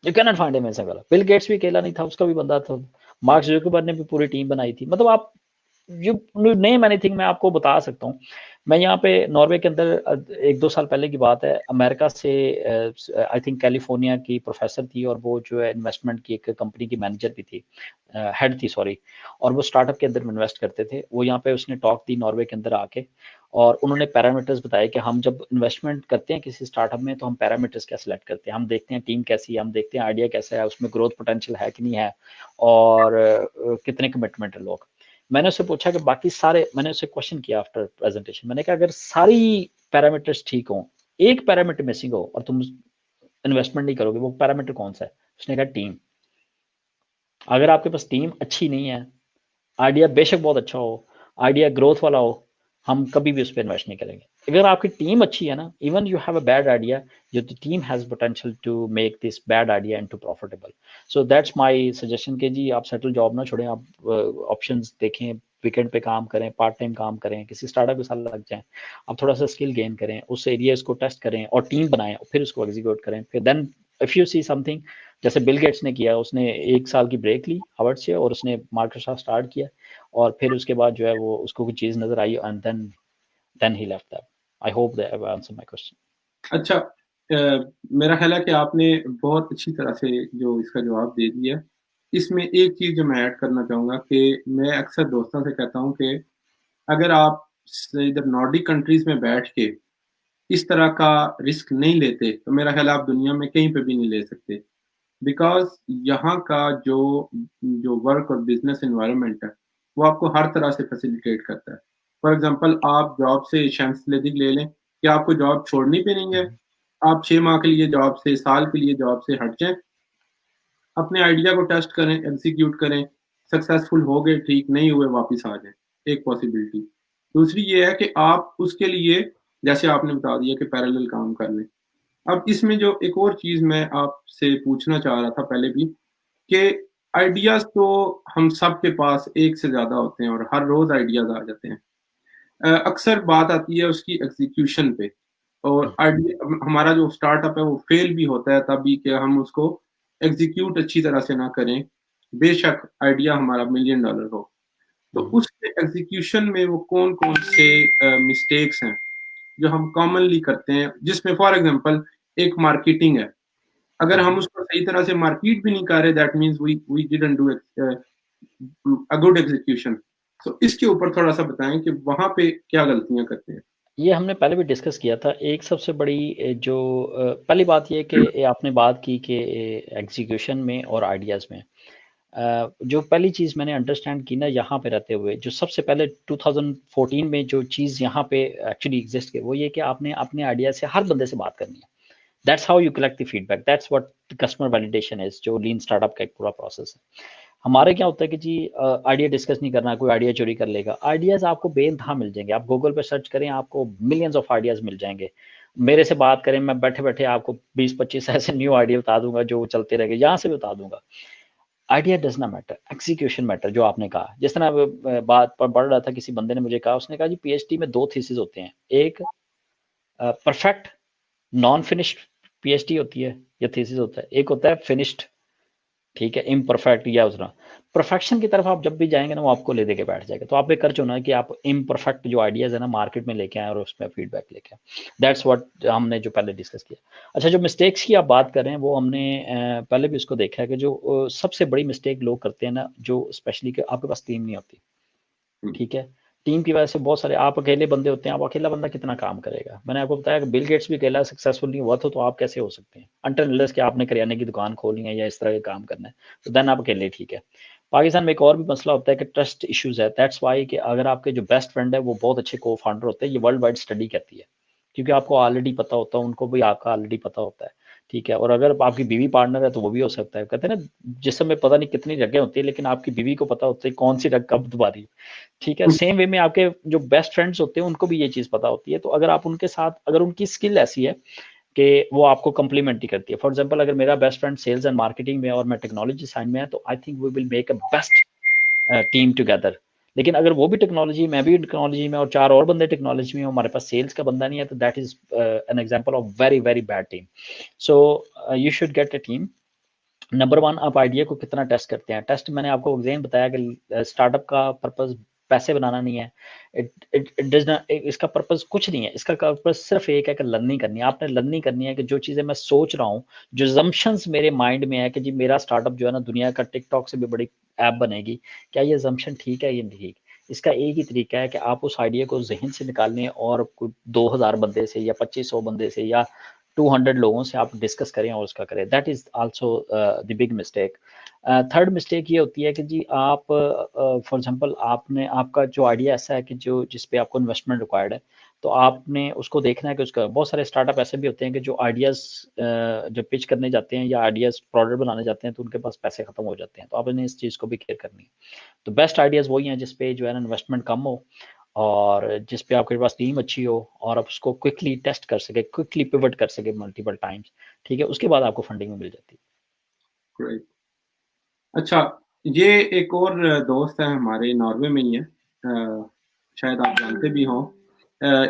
You can not find him ऐसा वाला। बिल गेट्स भी अकेला नहीं था, उसका भी बंदा था, मार्क जुकरबर्ग ने भी पूरी टीम बनाई थी। मतलब आप यू नेम एनीथिंग, मैं आपको बता सकता हूँ। मैं यहाँ पे नॉर्वे के अंदर 1-2 साल पहले की बात है, अमेरिका से आई थिंक कैलिफोर्निया की प्रोफेसर थी, और वो जो है इन्वेस्टमेंट की एक कंपनी की मैनेजर भी थी, हेड थी सॉरी, और वो स्टार्टअप के अंदर इन्वेस्ट करते थे। वो यहाँ पे उसने टॉक दी नॉर्वे के अंदर आके, और उन्होंने पैरामीटर्स बताए कि हम जब इन्वेस्टमेंट करते हैं किसी स्टार्टअप में तो हम पैरामीटर्स क्या सिलेक्ट करते हैं, हम देखते हैं टीम कैसी है, हम देखते हैं आइडिया कैसा है, उसमें ग्रोथ पोटेंशियल है कि नहीं है, और कितने कमिटमेंट है लोग। मैंने उससे पूछा कि बाकी सारे, मैंने उससे क्वेश्चन किया आफ्टर प्रेजेंटेशन, मैंने कहा अगर सारी पैरामीटर्स ठीक हो, एक पैरामीटर मिसिंग हो और तुम इन्वेस्टमेंट नहीं करोगे, वो पैरामीटर कौन सा है? उसने कहा टीम। अगर आपके पास टीम अच्छी नहीं है, आइडिया बेशक बहुत अच्छा हो, आइडिया ग्रोथ वाला हो, हम कभी भी उस पर इन्वेस्ट नहीं करेंगे। अगर आपकी टीम अच्छी है ना, even you have a bad idea, जो team has potential to make this bad idea into profitable. So that's my suggestion कि जी आप सेटल जॉब ना छोड़ें, आप ऑप्शंस देखें, वीकेंड पे काम करें, पार्ट टाइम काम करें, किसी स्टार्टअप के साथ लग जाएं, आप थोड़ा सा स्किल गेन करें, उस एरियाज को टेस्ट करें और टीम बनाएं, फिर उसको एग्जीक्यूट करें। फिर then if you see something, जैसे बिल गेट्स ने किया, उसने 1 साल की ब्रेक ली हार्वर्ड से और उसने माइक्रोसॉफ्ट स्टार्ट किया, और फिर उसके बाद जो है वो उसको कोई चीज नजर आई, and then he left that. I hope that I answer my question. अच्छा, मेरा ख्याल है कि आपने बहुत अच्छी तरह से जो इसका जवाब दे दिया। इसमें एक चीज़ जो मैं ऐड करना चाहूँगा कि मैं अक्सर दोस्तों से कहता हूँ कि अगर आप इधर नॉर्डिक कंट्रीज़ में बैठ के इस तरह का रिस्क नहीं लेते, तो मेरा ख्याल है आप दुनिया में कहीं पे भी नहीं ले सकते। बिकॉज़ यहाँ का जो वर्क और बिज़नेस एनवायरनमेंट है, वो आपको हर तरह से फैसिलिटेट करता है। फॉर एग्ज़ाम्पल आप जॉब से शम्स लेदीक ले लें, कि आपको जॉब छोड़नी भी नहीं है। आप 6 माह के लिए जॉब से, साल के लिए जॉब से हट जाएँ, अपने आइडिया को टेस्ट करें, एग्ज़ीक्यूट करें, सक्सेसफुल हो गए ठीक, नहीं हुए वापस आ जाएँ, एक पॉसिबिलिटी। दूसरी ये है कि आप उसके लिए, जैसे आपने बता दिया कि पैरेलल काम कर लें। अब इसमें जो एक और चीज़ मैं आपसे पूछना चाह रहा था पहले भी, कि आइडियाज़ तो हम सबके पास एक से ज़्यादा होते हैं और हर रोज़ आइडियाज़ आ जाते हैं। अक्सर बात आती है उसकी एग्ज़ीक्यूशन पे, और आइडिया हमारा जो स्टार्टअप है वो फ़ेल भी होता है तभी कि हम उसको एग्ज़ीक्यूट अच्छी तरह से ना करें, बेशक आइडिया हमारा $1,000,000 हो। तो उस एग्ज़ीक्यूशन में वो कौन-कौन से मिस्टेक्स हैं, जो हम कॉमनली करते हैं, जिसमें फॉर एग्ज़ाम्पल एक मार्केटिंग है। अगर हम उसको सही तरह से मार्केट भी नहीं कर रहे, that means we didn't do a good execution. तो इसके ऊपर थोड़ा-सा बताएँ कि वहाँ पे क्या गलतियाँ करते हैं? ये हमने पहले भी डिस्कस किया था। एक सबसे बड़ी जो पहली बात ये कि आपने बात की कि एग्जीक्यूशन में और आइडियाज़ में, जो पहली चीज़ मैंने अंडरस्टैंड की ना यहाँ पे रहते हुए, जो सबसे पहले 2014 में जो चीज़ यहाँ पे एक्चुअली एग्जिस्ट की, वो ये कि आपने अपने आइडिया से हर बंदे से बात करनी है। That's how you collect the feedback, that's what customer validation is, जो लीन स्टार्टअप का एक पूरा प्रोसेस है। हमारे क्या होता है कि जी आइडिया डिस्कस नहीं करना, कोई आइडिया चोरी कर लेगा। आइडियाज आपको बेइंतहा मिल जाएंगे, आप गूगल पे सर्च करें, आपको मिलियंस ऑफ आइडियाज मिल जाएंगे। मेरे से बात करें, मैं बैठे बैठे आपको 20-25 ऐसे न्यू आइडिया बता दूंगा जो चलते रहेंगे, यहाँ से भी बता दूंगा। आइडिया डज ना मैटर, एग्जीक्यूशन मैटर। जो आपने कहा, जिस तरह बात पर बढ़ रहा था, किसी बंदे ने मुझे कहा, उसने कहा जी पीएचडी में 2 थीसिस होते हैं, एक परफेक्ट नॉन फिनिश्ड पीएचडी होती है या थीसिस होता है, एक होता है फिनिश्ड, ठीक है, इम्परफेक्ट या उतना। परफेक्शन की तरफ आप जब भी जाएंगे ना, वो आपको ले दे के बैठ जाएगा। तो आप एक कर चुना कि आप इम्परफेक्ट जो आइडियाज है ना मार्केट में लेके आए और उसमें फीडबैक लेके आए। दैट्स व्हाट हमने जो पहले डिस्कस किया। अच्छा, जो मिस्टेक्स की आप बात कर रहे हैं, वो हमने पहले भी उसको देखा है कि जो सबसे बड़ी मिस्टेक लोग करते हैं ना, जो स्पेशली कि आपके पास टीम नहीं होती, ठीक है। टीम की वजह से बहुत सारे, आप अकेले बंदे होते हैं, आप अकेला बंदा कितना काम करेगा। मैंने आपको बताया कि बिल गेट्स भी अकेला सक्सेसफुल नहीं हुआ तो आप कैसे हो सकते हैं, अनटिल अनलेस कि आपने करियाने की दुकान खोलनी है या इस तरह के काम करना है, तो देन आप अकेले ठीक है। पाकिस्तान में एक और भी मसला होता है कि ट्रस्ट इश्यूज है। दैट्स वाई कि अगर आपके जो बेस्ट फ्रेंड है वो बहुत अच्छे को फाउंडर होते हैं, ये वर्ल्ड वाइड स्टडी कहती है, क्योंकि आपको ऑलरेडी पता होता है, उनको भी आपका ऑलरेडी पता होता है, ठीक है। और अगर आपकी बीवी पार्टनर है तो वो भी हो सकता है। कहते हैं ना, जिस समय पता नहीं कितनी रगें होती है, लेकिन आपकी बीवी को पता होता है कौन सी रग कब दबानी है, ठीक है। सेम वे में आपके जो बेस्ट फ्रेंड्स होते हैं उनको भी ये चीज़ पता होती है। तो अगर आप उनके साथ, अगर उनकी स्किल ऐसी है कि वो आपको कम्प्लीमेंट ही करती है, फॉर एग्जाम्पल अगर मेरा best friend sales and marketing में और मैं टेक्नोलॉजी साइड में है, तो I think we will make a best team together. लेकिन अगर वो भी टेक्नोलॉजी, मैं भी टेक्नोलॉजी में, और 4 और बंदे टेक्नोलॉजी में, हमारे पास सेल्स का बंदा नहीं है, तो that is an example of very very bad team. So you should get a team number one, आप आइडिया को कितना टेस्ट करते हैं। टेस्ट मैंने आपको अगेन बताया कि स्टार्टअप का पर्पस पैसे बनाना नहीं है। इट डज नॉट, इसका पर्पस कुछ नहीं है। इसका पर्पस सिर्फ एक है कि लर्निंग करनी है। आपने लर्निंग करनी है कि जो चीज़ें मैं सोच रहा हूँ, जो जम्पशंस मेरे माइंड में है कि जी मेरा स्टार्टअप जो है ना दुनिया का टिकटॉक से भी बड़ी ऐप बनेगी, क्या ये जम्पशन ठीक है या नहीं ठीक। इसका एक ही तरीका है कि आप उस आइडिया को जहन से निकालने और 2000 बंदे से या 2500 बंदे से या 200 लोगों से आप डिस्कस करें और उसका करें। That is also the big mistake. Third mistake ये होती है कि जी आप फॉर एग्जांपल आपने आपका जो आइडिया ऐसा है कि जो जिस पे आपको इन्वेस्टमेंट रिक्वायर्ड है, तो आपने उसको देखना है कि उसका बहुत सारे स्टार्टअप ऐसे भी होते हैं कि जो आइडियाज़ जब पिच करने जाते हैं या आइडियाज़ प्रोडक्ट बनाने जाते हैं तो उनके पास पैसे खत्म हो जाते हैं। तो आपने इस चीज़ को भी केयर करनी है। तो बेस्ट आइडियाज़ वही हैं जिस पे जो है ना इन्वेस्टमेंट कम हो और जिस पे आपके पास टीम अच्छी हो और आप उसको क्विकली टेस्ट कर सके, क्विकली पिवट कर सके मल्टीपल टाइम्स, ठीक है? उसके बाद आपको फंडिंग मिल जाती है। ग्रेट। अच्छा, ये एक और दोस्त है हमारे, नॉर्वे में ही है, शायद आप जानते भी हों,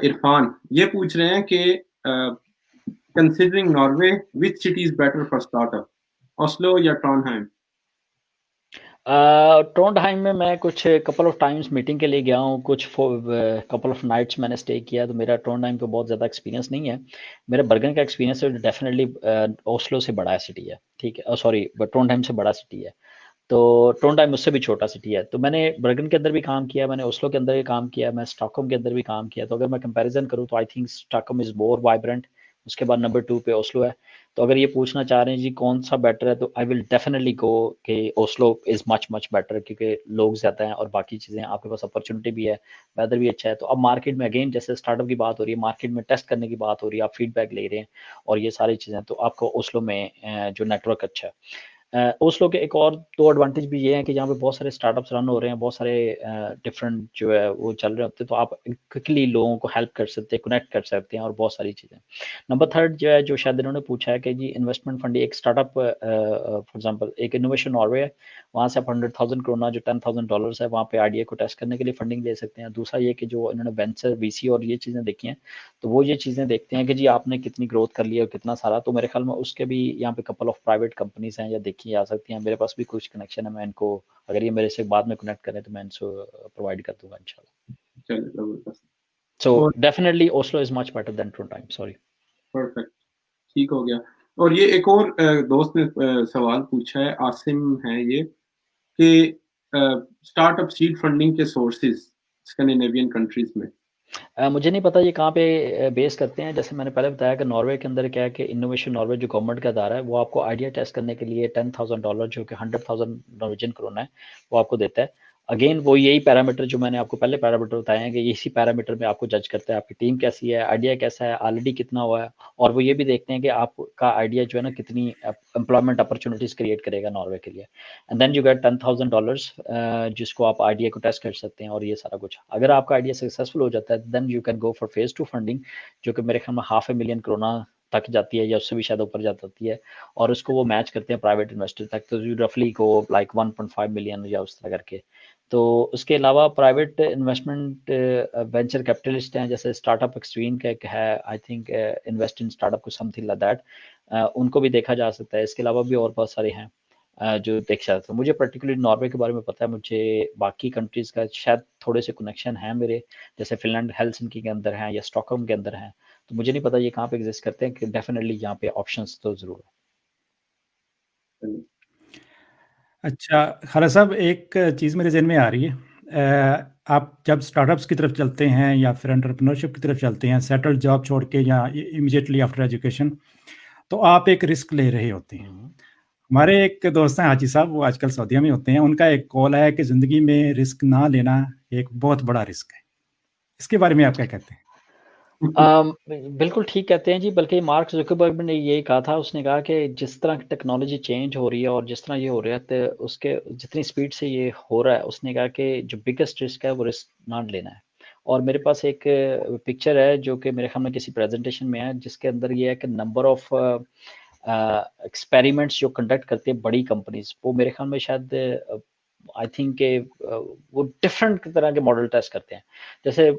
इरफान। ये पूछ रहे हैं कि considering Norway, which city is better for startup, Oslo या ट्रॉनहाइम? ट्रोंडहाइम में मैं कुछ कपल ऑफ टाइम्स मीटिंग के लिए गया हूँ, कुछ कपल ऑफ नाइट्स मैंने स्टे किया, तो मेरा ट्रोंडहाइम पे बहुत ज़्यादा एक्सपीरियंस नहीं है। मेरा बर्गन का एक्सपीरियंस है, डेफिनेटली ओस्लो से बड़ा सिटी है, ठीक है? सॉरी, ट्रोंडहाइम से बड़ा सिटी है। तो ट्रोंडहाइम उससे भी छोटा सिटी है। तो मैंने बर्गन के अंदर भी काम किया, मैंने ओस्लो के अंदर भी काम किया, मैं स्टॉकहोम के अंदर भी काम किया। तो अगर मैं कंपैरिजन करूँ तो I think Stockholm is more vibrant. उसके बाद नंबर 2 पे ओस्लो है। तो अगर ये पूछना चाह रहे हैं जी कौन सा बेटर है, तो आई विल डेफिनेटली गो कि Oslo is much much better, क्योंकि लोग ज़्यादा हैं और बाकी चीज़ें, आपके पास अपॉर्चुनिटी भी है, वेदर भी अच्छा है। तो अब मार्केट में अगेन जैसे स्टार्टअप की बात हो रही है, मार्केट में टेस्ट करने की बात हो रही है, आप फीडबैक ले रहे हैं और ये सारी चीज़ें, तो आपको ओस्लो में जो नेटवर्क अच्छा है। ओस्लो के एक और 2 एडवांटेज भी ये हैं कि यहाँ पे बहुत सारे स्टार्टअप्स रन हो रहे हैं, बहुत सारे डिफरेंट जो है वो चल रहे होते हैं, तो आप क्विकली लोगों को हेल्प कर सकते हैं, कनेक्ट कर सकते हैं और बहुत सारी चीज़ें। नंबर थर्ड जो है, जो शायद इन्होंने पूछा है कि जी इन्वेस्टमेंट फंड, एक स्टार्टअप फॉर एग्जांपल एक इनोवेशन नॉर्वे है, वहाँ से आप 100,000 क्रोना जो $10,000 है, वहाँ पे आइडिया को टेस्ट करने के लिए फंडिंग ले सकते हैं। दूसरा ये कि जो इन्होंने वेंचर वीसी और ये चीज़ें देखी हैं, तो वो ये चीज़ें देखते हैं कि जी आपने कितनी ग्रोथ कर ली है और कितना सारा, तो मेरे ख्याल में उसके भी यहाँ पे कपल ऑफ प्राइवेट कंपनीज हैं या देखी जा सकती हैं। मेरे पास भी कुछ कनेक्शन है, मैं इनको, अगर ये मेरे से बाद में कनेक्ट करें तो मैं इनको प्रोवाइड कर दूंगा इंशाल्लाह। चलिए, जबरदस्त। सो और definitely Oslo is much better than Trondheim. Sorry. Perfect, ठीक हो गया। और ये एक और दोस्त ने सवाल पूछा है, आसिम है ये, कि स्टार्टअप सीड फंडिंग के सोर्सेज स्कैंडिनेवियन कंट्रीज में। मुझे नहीं पता ये कहाँ पे बेस करते हैं। जैसे मैंने पहले बताया कि नॉर्वे के अंदर क्या है कि इनोवेशन नॉर्वे जो गवर्नमेंट का अदारा है, वो आपको आइडिया टेस्ट करने के लिए $10,000 जो कि 100,000 नॉर्वेजियन क्रोना है, वो आपको देता है। अगेन वो यही पैरामीटर जो मैंने आपको पहले पैरामीटर बताए हैं कि इसी पैरामीटर में आपको जज करता है आपकी टीम कैसी है, आइडिया कैसा है, ऑलरेडी कितना हुआ है, और वो ये भी देखते हैं कि आपका आइडिया जो है ना कितनी एम्प्लॉयमेंट अपॉर्चुनिटीज क्रिएट करेगा नॉर्वे के लिए। एंड देन यू गेट $10,000 जिसको आप आइडिया को टेस्ट कर सकते हैं और ये सारा कुछ। अगर आपका आइडिया सक्सेसफुल हो जाता है then you can go for phase 2 funding, जो कि मेरे ख्याल में $500,000 क्रोना तक जाती है या उससे भी शायद ऊपर जाती है, और उसको वो मैच करते हैं प्राइवेट इन्वेस्टर तक। तो यू रफली को लाइक 1.5 मिलियन या उस तरह करके। तो उसके अलावा प्राइवेट इन्वेस्टमेंट वेंचर कैपिटलिस्ट हैं, जैसे स्टार्टअप एक्सट्रीम का एक है, I think invest in startup को समथिंग लाइक दैट, उनको भी देखा जा सकता है। इसके अलावा भी और बहुत सारे हैं जो देख सकते हैं। मुझे पर्टिकुलरली नॉर्वे के बारे में पता है, मुझे बाकी कंट्रीज़ का शायद थोड़े से कनेक्शन हैं मेरे, जैसे फ़िनलैंड हेलसिंकी के अंदर हैं या स्टॉकहोम के अंदर हैं। तो मुझे नहीं पता ये कहाँ पे एग्ज़िस्ट करते हैं, कि डेफ़िनेटली यहाँ पे ऑप्शंस तो ज़रूर है। अच्छा, खालिद साहब, एक चीज़ मेरे ज़हन में आ रही है। आप जब स्टार्टअप्स की तरफ चलते हैं या फिर एंटरप्रेन्योरशिप की तरफ चलते हैं, सेटल्ड जॉब छोड़ के या इमीडिएटली आफ्टर एजुकेशन, तो आप एक रिस्क ले रहे होते हैं। हुँ। हमारे एक दोस्त हैं हाजी साहब, वो आजकल सऊदीया में होते हैं। उनका एक कॉल है कि ज़िंदगी में रिस्क ना लेना एक बहुत बड़ा रिस्क है। इसके बारे में आप क्या कहते हैं? बिल्कुल ठीक कहते हैं जी, बल्कि मार्क ज़ुकरबर्ग ने यही कहा था। उसने कहा कि जिस तरह टेक्नोलॉजी चेंज हो रही है और जिस तरह ये हो रहा है, तो उसके जितनी स्पीड से ये हो रहा है, उसने कहा कि जो बिगेस्ट रिस्क है वो रिस्क ना लेना है। और मेरे पास एक पिक्चर है जो कि मेरे ख्याल में किसी प्रेजेंटेशन में है, जिसके अंदर ये है कि नंबर ऑफ एक्सपेरिमेंट्स जो कंडक्ट करती है बड़ी कंपनीज, वो मेरे ख्याल में शायद आई थिंक के वो डिफरेंट तरह के मॉडल टेस्ट करते हैं। जैसे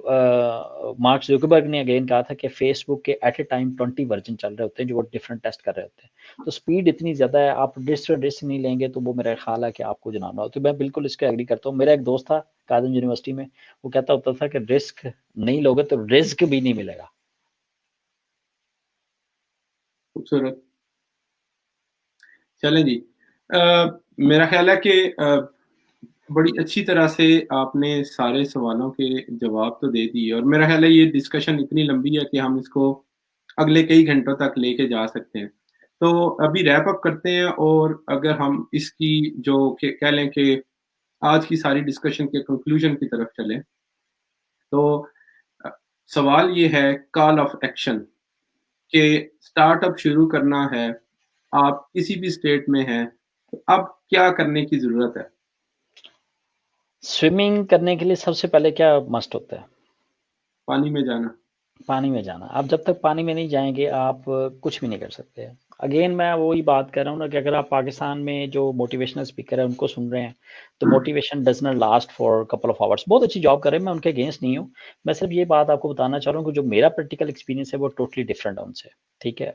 मार्क जुकरबर्ग ने अगेन कहा था कि फेसबुक के एट ए टाइम 20 वर्जन चल रहे होते हैं जो वो डिफरेंट टेस्ट कर रहे होते हैं। तो स्पीड इतनी ज़्यादा है, आप रिस्क नहीं लेंगे तो वो मेरा ख्याल है कि आपको जनाना हो। तो मैं बिल्कुल इसके एग्री करता हूँ। मेरा एक दोस्त था कायदम यूनिवर्सिटी में, वो कहता होता था कि रिस्क नहीं लोगे तो रिस्क भी नहीं मिलेगा। खूबसूरत। चलें जी। मेरा ख्याल है कि बड़ी अच्छी तरह से आपने सारे सवालों के जवाब तो दे दिए और मेरा ख्याल है ये डिस्कशन इतनी लंबी है कि हम इसको अगले कई घंटों तक लेके जा सकते हैं। तो अभी रैप अप करते हैं और अगर हम इसकी जो कह लें कि आज की सारी डिस्कशन के कंक्लूजन की तरफ चलें, तो अ, सवाल ये है कॉल ऑफ एक्शन कि स्टार्टअप शुरू करना है, आप किसी भी स्टेट में हैं, तो अब क्या करने की ज़रूरत है? स्विमिंग करने के लिए सबसे पहले क्या मस्ट होता है? पानी में जाना। पानी में जाना। आप जब तक पानी में नहीं जाएँगे, आप कुछ भी नहीं कर सकते। अगेन मैं वही बात कर रहा हूँ ना कि अगर आप पाकिस्तान में जो मोटिवेशनल स्पीकर हैं, उनको सुन रहे हैं, तो motivation does not last for couple of hours. बहुत अच्छी जॉब कर रहे हैं, मैं उनके अगेंस्ट नहीं हूँ। मैं सिर्फ़ ये बात आपको बताना चाह रहा हूँ कि जो मेरा प्रैक्टिकल एक्सपीरियंस है, वो टोटली डिफरेंट है उनसे, ठीक है?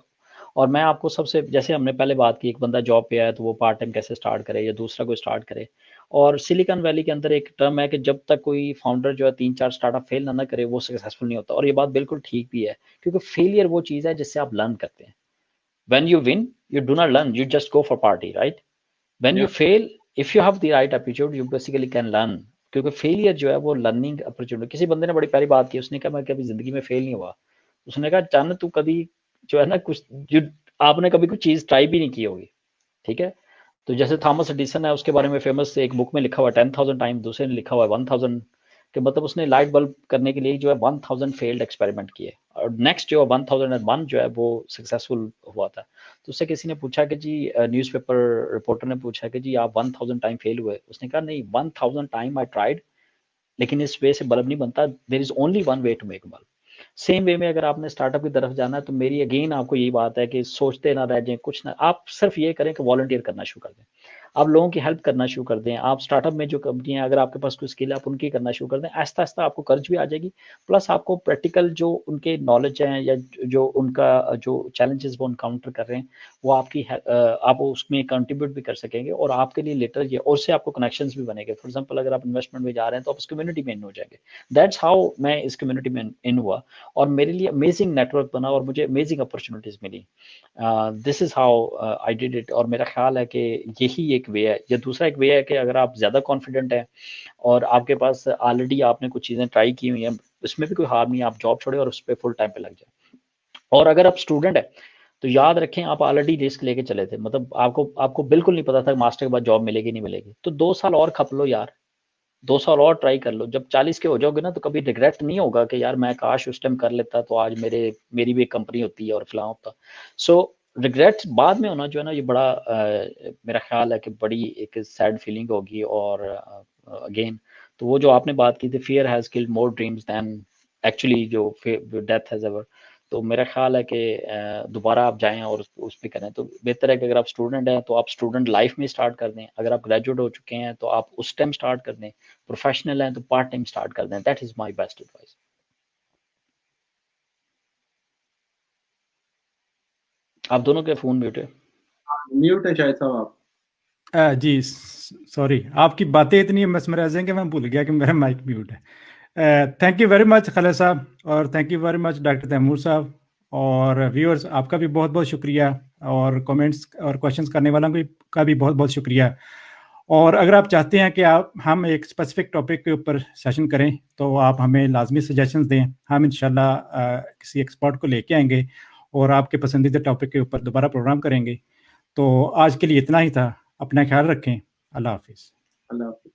और मैं आपको सबसे जैसे हमने पहले बात की, एक बंदा जॉब पे आया, तो वो पार्ट टाइम कैसे स्टार्ट करे या दूसरा कोई स्टार्ट करे। और सिलिकॉन वैली के अंदर एक टर्म है कि जब तक कोई फाउंडर जो है 3-4 स्टार्टअप फेल ना करे, वो सक्सेसफुल नहीं होता। और ये बात बिल्कुल ठीक भी है, क्योंकि फेलियर वो चीज़ है जिससे आप लर्न करते हैं। When you win, you do not learn, you just go for party, right? When you या fail, if you have the right attitude, you basically can learn. क्योंकि फेलियर जो है वो लर्निंग अपॉर्चुनिटी। किसी बंदे ने बड़ी प्यारी बात की, उसने कहा मैं कभी जिंदगी में फेल नहीं हुआ। उसने कहा चन्न तू कभी जो है ना कुछ जो आपने कभी कुछ चीज़ ट्राई भी नहीं की होगी, ठीक है? तो जैसे थॉमस एडिसन है, उसके बारे में फेमस एक बुक में लिखा हुआ है 10,000 टाइम, दूसरे ने लिखा हुआ है 1000, कि मतलब उसने लाइट बल्ब करने के लिए जो है 1000 फेल्ड एक्सपेरिमेंट किए और नेक्स्ट जो 1001 जो है वो सक्सेसफुल हुआ था। तो उससे किसी ने पूछा कि जी न्यूज़पेपर रिपोर्टर ने पूछा कि जी आप 1000 टाइम फेल हुए? उसने कहा नहीं, 1000 टाइम आई ट्राइड, लेकिन इस वे से बल्ब नहीं बनता। There is only one way to make bulb. Same way में अगर आपने स्टार्टअप की तरफ जाना है, तो मेरी अगेन आपको यही बात है कि सोचते ना रह जाएं, कुछ ना, आप सिर्फ ये करें कि वॉलंटियर करना शुरू कर दें। आप लोगों की हेल्प करना शुरू कर दें। आप स्टार्टअप में जो कंपनियां, अगर आपके पास कोई स्किल है, आप उनकी करना शुरू कर दें। आहिस्ता आहिस्ता आपको कर्ज भी आ जाएगी, प्लस आपको प्रैक्टिकल जो उनके नॉलेज है या जो उनका जो चैलेंजेस वो इनकाउंटर कर रहे हैं, वो आप उसमें कंट्रीब्यूट भी कर सकेंगे और आपके लिए लेटर ये, और उससे आपको कनेक्शंस भी बनेंगे। फॉर एग्जांपल अगर आप इन्वेस्टमेंट में जा रहे हैं, तो आप उस कम्युनिटी में इन हो जाएंगे। दैट्स हाउ मैं इस कम्युनिटी में इन हुआ और मेरे लिए अमेजिंग नेटवर्क बना और मुझे अमेजिंग अपॉर्चुनिटीज मिली। This is how I did it. और मेरा ख्याल है कि यही एक वे है। या दूसरा एक वे है कि अगर आप ज़्यादा कॉन्फिडेंट हैं और आपके पास ऑलरेडी आपने कुछ चीज़ें ट्राई की हुई हैं, इसमें भी कोई हार्म नहीं है, आप जॉब छोड़े और उस पर फुल टाइम पे लग जाए। और अगर आप स्टूडेंट है, तो याद रखें आप ऑलरेडी रिस्क लेके चले थे। मतलब आपको बिल्कुल नहीं पता था मास्टर के बाद जॉब मिलेगी नहीं मिलेगी, तो 2 साल और खप लो यार, 2 साल और ट्राई कर लो। जब 40 के हो जाओगे ना, तो कभी रिग्रेट नहीं होगा कि यार मैं काश उस टाइम कर लेता, तो आज मेरी भी एक कंपनी होती है और फलां होता। सो रिग्रेट बाद में होना जो है ना, ये बड़ा मेरा ख्याल है कि बड़ी एक सैड फीलिंग होगी। और अगेन, तो वो जो आपने बात की थी, fear has killed more dreams than actually जो डेथ हैज एवर। तो मेरा ख्याल है कि दोबारा आप जाएं और उस पर करें। तो बेहतर है कि अगर आप स्टूडेंट हैं, तो आप स्टूडेंट लाइफ में स्टार्ट कर दें। अगर आप ग्रेजुएट हो चुके हैं, तो आप उस टाइम स्टार्ट कर दें। प्रोफेशनल हैं, तो पार्ट टाइम स्टार्ट कर दें। That is my best advice. आप दोनों के फोन म्यूट है। म्यूट है शायद साहब आप। जी सॉरी, आपकी बातें इतनी mesmerizing कि मैं भूल गया कि मेरा माइक म्यूट है। Thank you very much Khalid sahab, और thank you very much doctor Taimur sahab. और व्यूअर्स, आपका भी बहुत बहुत शुक्रिया, और कमेंट्स और क्वेश्चंस करने वालों का भी बहुत बहुत शुक्रिया। और अगर आप चाहते हैं कि हम एक स्पेसिफिक टॉपिक के ऊपर सेशन करें, तो आप हमें लाजमी सजेशंस दें। हम इंशाल्लाह किसी एक्सपर्ट को लेके आएंगे और आपके पसंदीदा टॉपिक के ऊपर दोबारा प्रोग्राम करेंगे। तो आज के लिए इतना ही था। अपना ख्याल रखें। अल्लाह हाफिज़। अल्लाह हाफ़िज़।